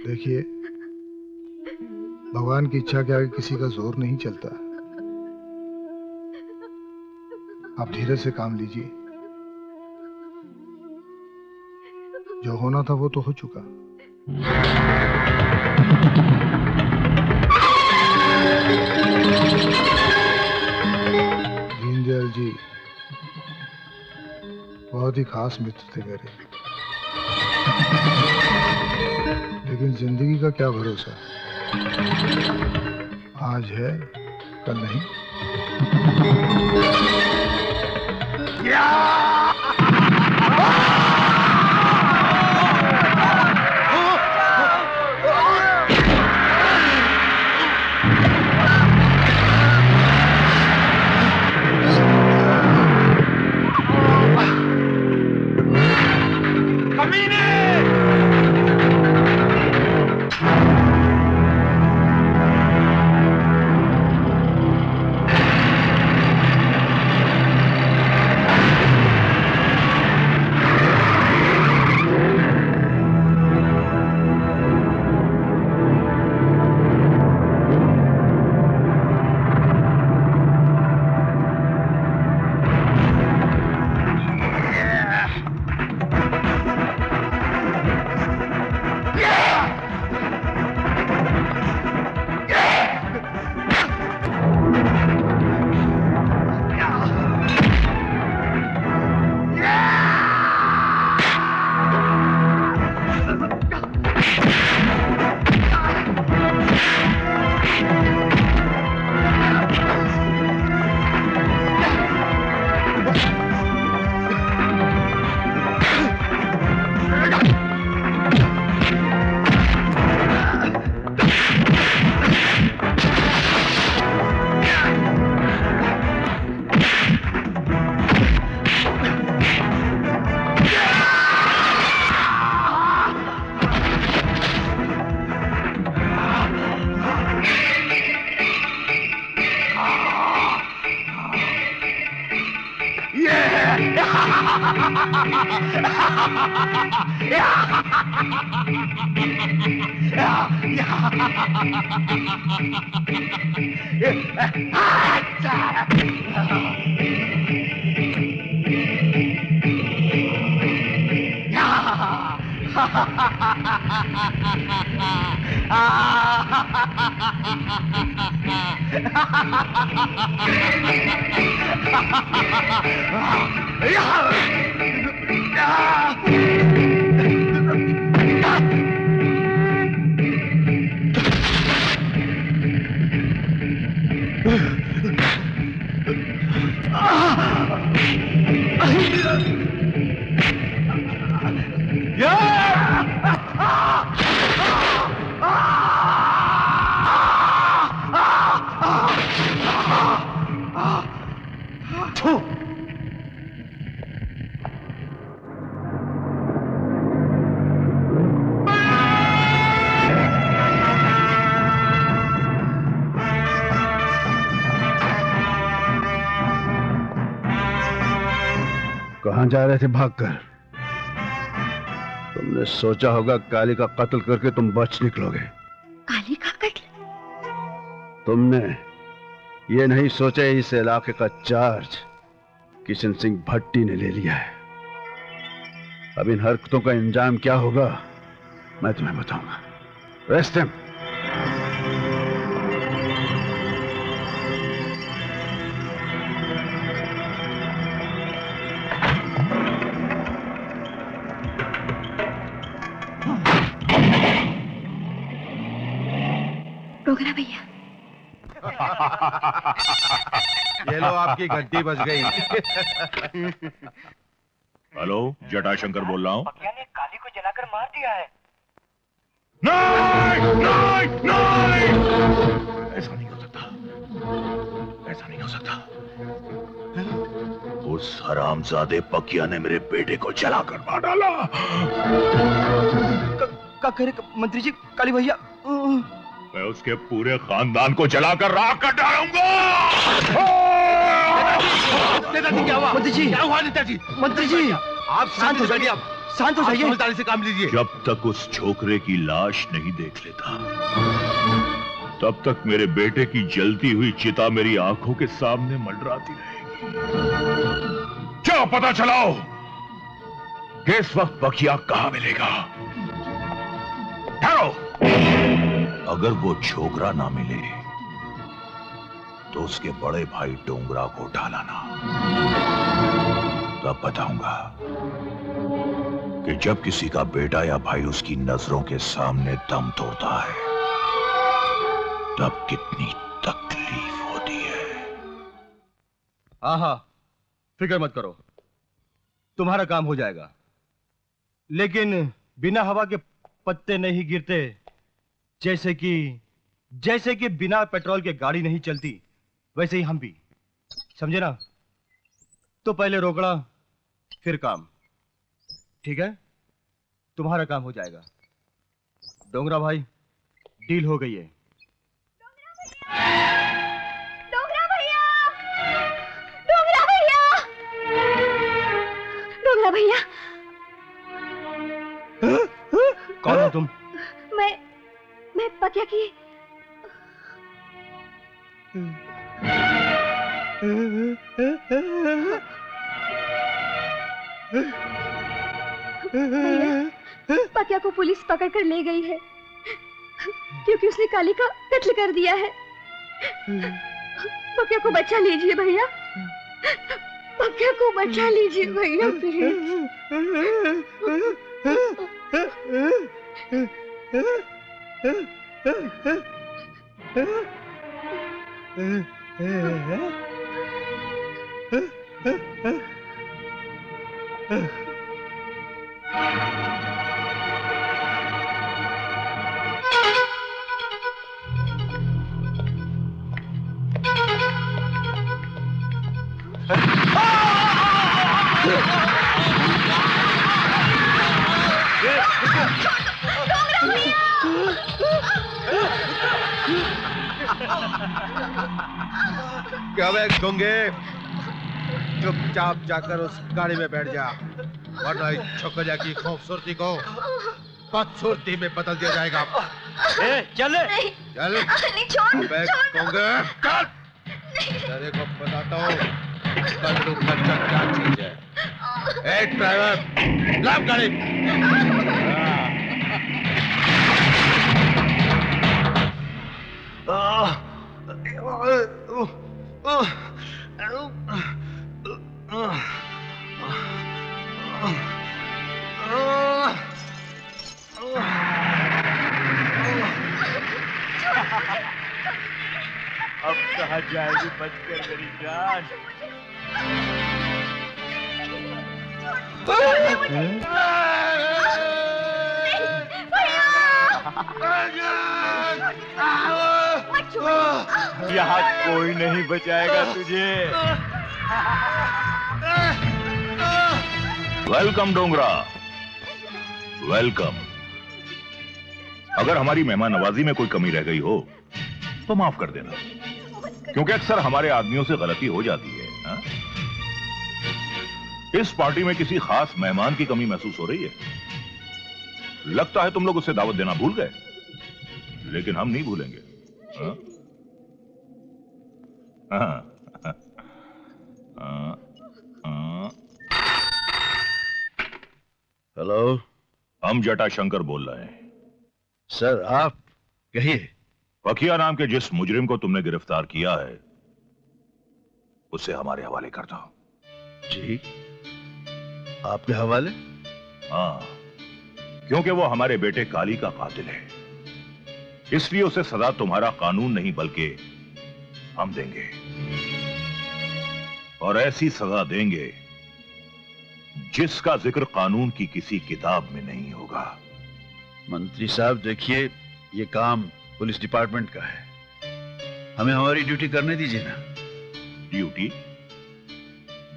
देखिए, भगवान की इच्छा के आगे किसी का जोर नहीं चलता। आप धीरज से काम लीजिए। जो होना था वो तो हो चुका। दीनदयाल जी बहुत ही खास मित्र थे मेरे, लेकिन जिंदगी का क्या भरोसा, आज है कल नहीं। कहां जा रहे थे भागकर? तुमने सोचा होगा काली का कत्ल करके तुम बच निकलोगे। काली का कत्ल? तुमने ये नहीं सोचा इस इलाके का चार्ज किशन सिंह भट्टी ने ले लिया है। अब इन हरकतों का इंजाम क्या होगा मैं तुम्हें बताऊंगा। Rest him. डोगरा भैया। ये लो आपकी घंटी बज गई। हेलो, जटाशंकर बोल रहा हूँ। पकिया ने काली को जलाकर मार दिया है। नहीं, नहीं, नहीं! ऐसा नहीं हो सकता, ऐसा नहीं हो सकता। उस हरामजादे पकिया ने मेरे बेटे को जलाकर मार डाला। क्या करे मंत्री जी? काली भैया, मैं उसके पूरे खानदान को जलाकर राख कर डालूंगा। नेताजी क्या हुआ? मंत्री जी क्या हुआ? नेताजी, मंत्री जी आप शांत हो जाइए, आप शांत हो जाइए, समझदारी से काम लीजिए। जब तक उस छोकरे की लाश नहीं देख लेता, तब तक मेरे बेटे की जलती हुई चिता मेरी आंखों के सामने मंडराती रहेगी। क्या पता चलाओ कि इस वक्त पकिया कहां मिलेगा। ठहरो, अगर वो छोकरा ना मिले तो उसके बड़े भाई डोंगरा को ढालाना, तब बताऊंगा कि जब किसी का बेटा या भाई उसकी नजरों के सामने दम तोड़ता है, तब कितनी तकलीफ होती है। हाँ, फिक्र मत करो, तुम्हारा काम हो जाएगा। लेकिन बिना हवा के पत्ते नहीं गिरते, जैसे कि बिना पेट्रोल के गाड़ी नहीं चलती, वैसे ही हम भी, समझे ना? तो पहले रोकड़ा फिर काम, ठीक है? तुम्हारा काम हो जाएगा। डोंगरा भाई, डील हो गई है। डोगरा भैया, डोगरा भैया, डोगरा भैया। कौन हो तुम? मैं पकिया की। पकिया को पुलिस पकड़ कर ले गई है क्योंकि उसने काली का कत्ल कर दिया है। पकिया को बचा लीजिए भैया, पकिया को बचा लीजिए भैया क्या वे गंगे, चुपचाप जाकर उस गाड़ी में बैठ जा, वरना इस छोकरिया की खूबसूरती को बदसूरती में बदल दिया जाएगा। चल चल, गंगे, चल। तेरे को बताता हूँ कल्लू खच्चर क्या चीज है। ड्राइवर, लाभ गाड़ी। अब कहाँ जाएगी बचकर मेरी जान? यहाँ कोई नहीं बचाएगा तुझे। Welcome Dongra, welcome. अगर हमारी मेहमान नवाजी में कोई कमी रह गई हो तो माफ कर देना, क्योंकि अक्सर हमारे आदमियों से गलती हो जाती है। हा? इस पार्टी में किसी खास मेहमान की कमी महसूस हो रही है। लगता है तुम लोग उसे दावत देना भूल गए, लेकिन हम नहीं भूलेंगे। हा? हा? हेलो, हम जटाशंकर बोल रहे हैं। सर आप कहिए। पकिया नाम के जिस मुजरिम को तुमने गिरफ्तार किया है, उसे हमारे हवाले कर दो। जी, आपके हवाले? हाँ, क्योंकि वो हमारे बेटे काली का कातिल है। इसलिए उसे सजा तुम्हारा कानून नहीं बल्कि हम देंगे, और ऐसी सजा देंगे जिसका जिक्र कानून की किसी किताब में नहीं होगा। मंत्री साहब देखिए, ये काम पुलिस डिपार्टमेंट का है, हमें हमारी ड्यूटी करने दीजिए ना। ड्यूटी?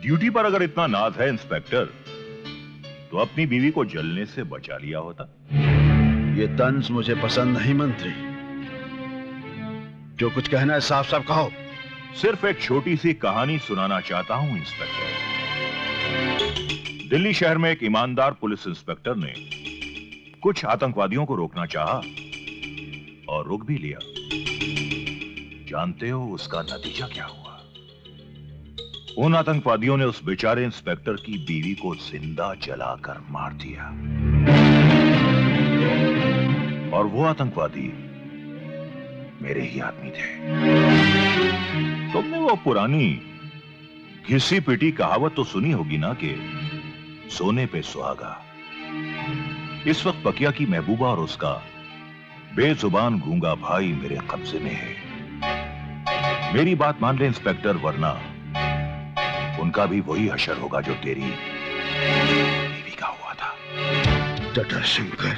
ड्यूटी पर अगर इतना नाज है इंस्पेक्टर, तो अपनी बीवी को जलने से बचा लिया होता। ये तंज मुझे पसंद नहीं मंत्री, जो कुछ कहना है साफ साफ कहो। सिर्फ एक छोटी सी कहानी सुनाना चाहता हूं इंस्पेक्टर। दिल्ली शहर में एक ईमानदार पुलिस इंस्पेक्टर ने कुछ आतंकवादियों को रोकना चाहा और रोक भी लिया। जानते हो उसका नतीजा क्या हुआ? उन आतंकवादियों ने उस बेचारे इंस्पेक्टर की बीवी को जिंदा जलाकर मार दिया, और वो आतंकवादी मेरे ही आदमी थे। तुमने वो पुरानी घिसी पिटी कहावत तो सुनी होगी ना कि सोने पे सुहागा। इस वक्त बकिया की महबूबा और उसका बेजुबान गूंगा भाई मेरे कब्जे में है। मेरी बात मान ले इंस्पेक्टर, वरना उनका भी वही हशर होगा जो तेरी बीवी का हुआ था। जटाशंकर,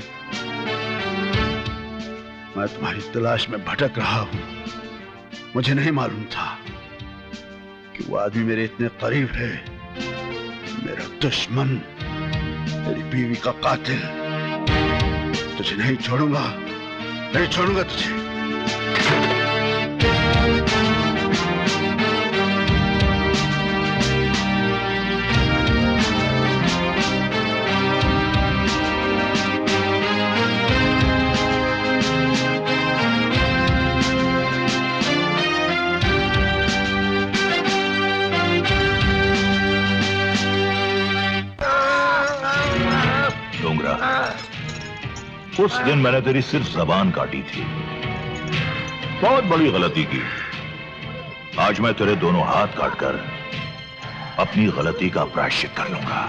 मैं तुम्हारी तलाश में भटक रहा हूं। मुझे नहीं मालूम था कि वो आदमी मेरे इतने करीब है। मेरा दुश्मन, मेरी बीवी का कातिल। तुझे नहीं छोड़ूंगा, नहीं छोड़ूंगा तुझे। उस दिन मैंने तेरी सिर्फ जबान काटी थी, बहुत बड़ी गलती की। आज मैं तेरे दोनों हाथ काटकर अपनी गलती का प्रायश्चित कर लूंगा।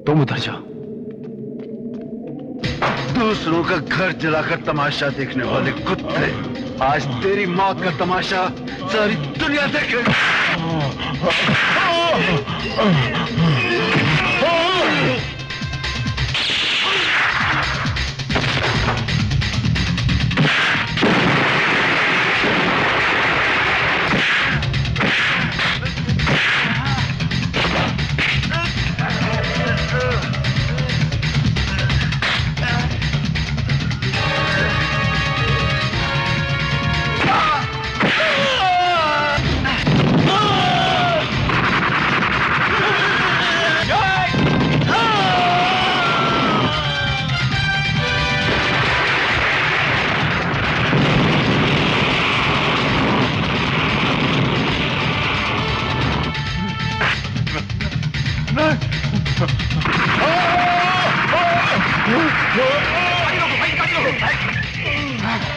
तुम उधर जाओ। दूसरों का घर जलाकर तमाशा देखने वाले कुत्ते, आज तेरी मौत का तमाशा सारी दुनिया देखेगी।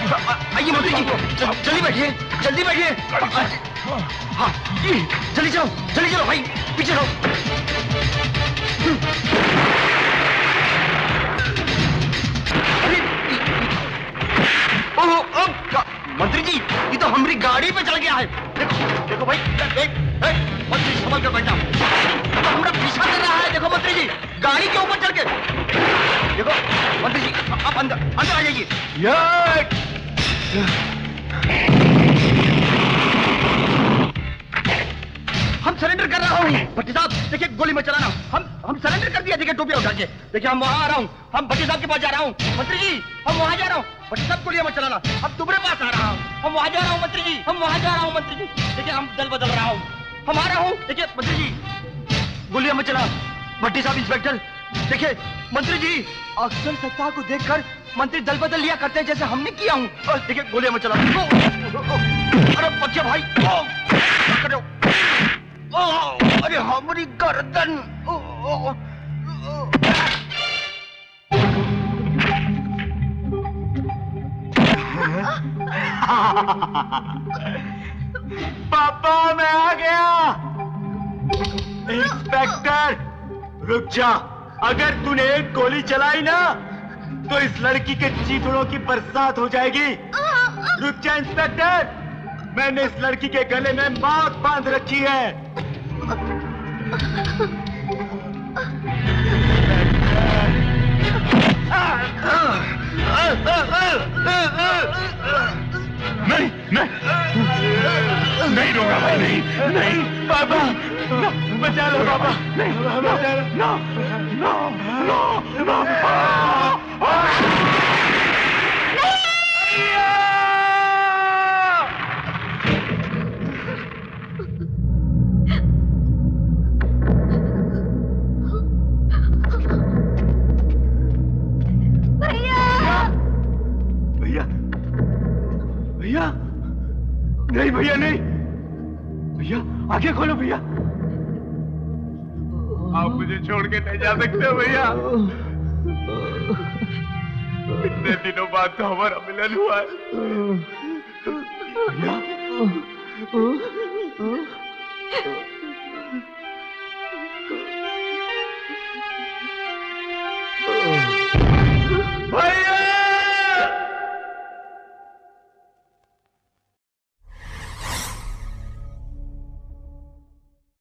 आइए मंत्री जी, जल्दी बैठिए, जल्दी बैठिए। हाँ, जल्दी चलो भाई, पीछे रहो। मंत्री जी, ये तो हमारी गाड़ी पे चल गया है। देखो भाई, मंत्री संभल कर बैठा, तो हमारा पीछा कर रहा है। देखो मंत्री जी, गाड़ी के ऊपर चढ़ के। देखो मंत्री जी, आप अंदर आ जाइए। हम सरेंडर कर रहा हूँ। भट्टी साहब देखिए, गोली मत चलाना। हम सरेंडर कर दिया। देखिए टोपी उठा के, देखिए हम वहां आ रहा हूँ। हम भट्टी साहब के पास जा रहा हूँ। मंत्री जी, हम वहां जा रहा हूँ। भट्टी साहब गोलियां मत चलाना। अब तुम्हारे पास आ रहा हूँ। हम वहां जा रहा हूँ मंत्री जी, हम वहां जा रहा हूँ मंत्री जी। देखिए हम दल बदल रहा हूँ। हम आ रहा हूँ। देखिए मंत्री जी, गोलियां मत चला। भट्टी साहब, इंस्पेक्टर देखिए, मंत्री जी अक्सर सत्ता को देखकर मंत्री दल बदल लिया करते हैं, जैसे हमने किया हूँ। देखिए गोलियां मत चला। अरे बच्चे भाई, अरे हमारी गर्दन। पापा मैं आ गया। इंस्पेक्टर रुक जा, अगर तूने एक गोली चलाई ना तो इस लड़की के चीथड़ों की बरसात हो जाएगी। रुक जा इंस्पेक्टर, मैंने इस लड़की के गले में मांग बांध रखी है। नहीं नहीं नहीं रोगा भाई, नहीं नहीं पापा बचा लो पापा, नहीं बचा लो। नो नो नो नो भैया नहीं, भैया नहीं, भैया आगे खोलो भैया। आप मुझे छोड़ के नहीं जा सकते भैया। इतने दिनों बाद तो हमारा मिलन हुआ है भैया।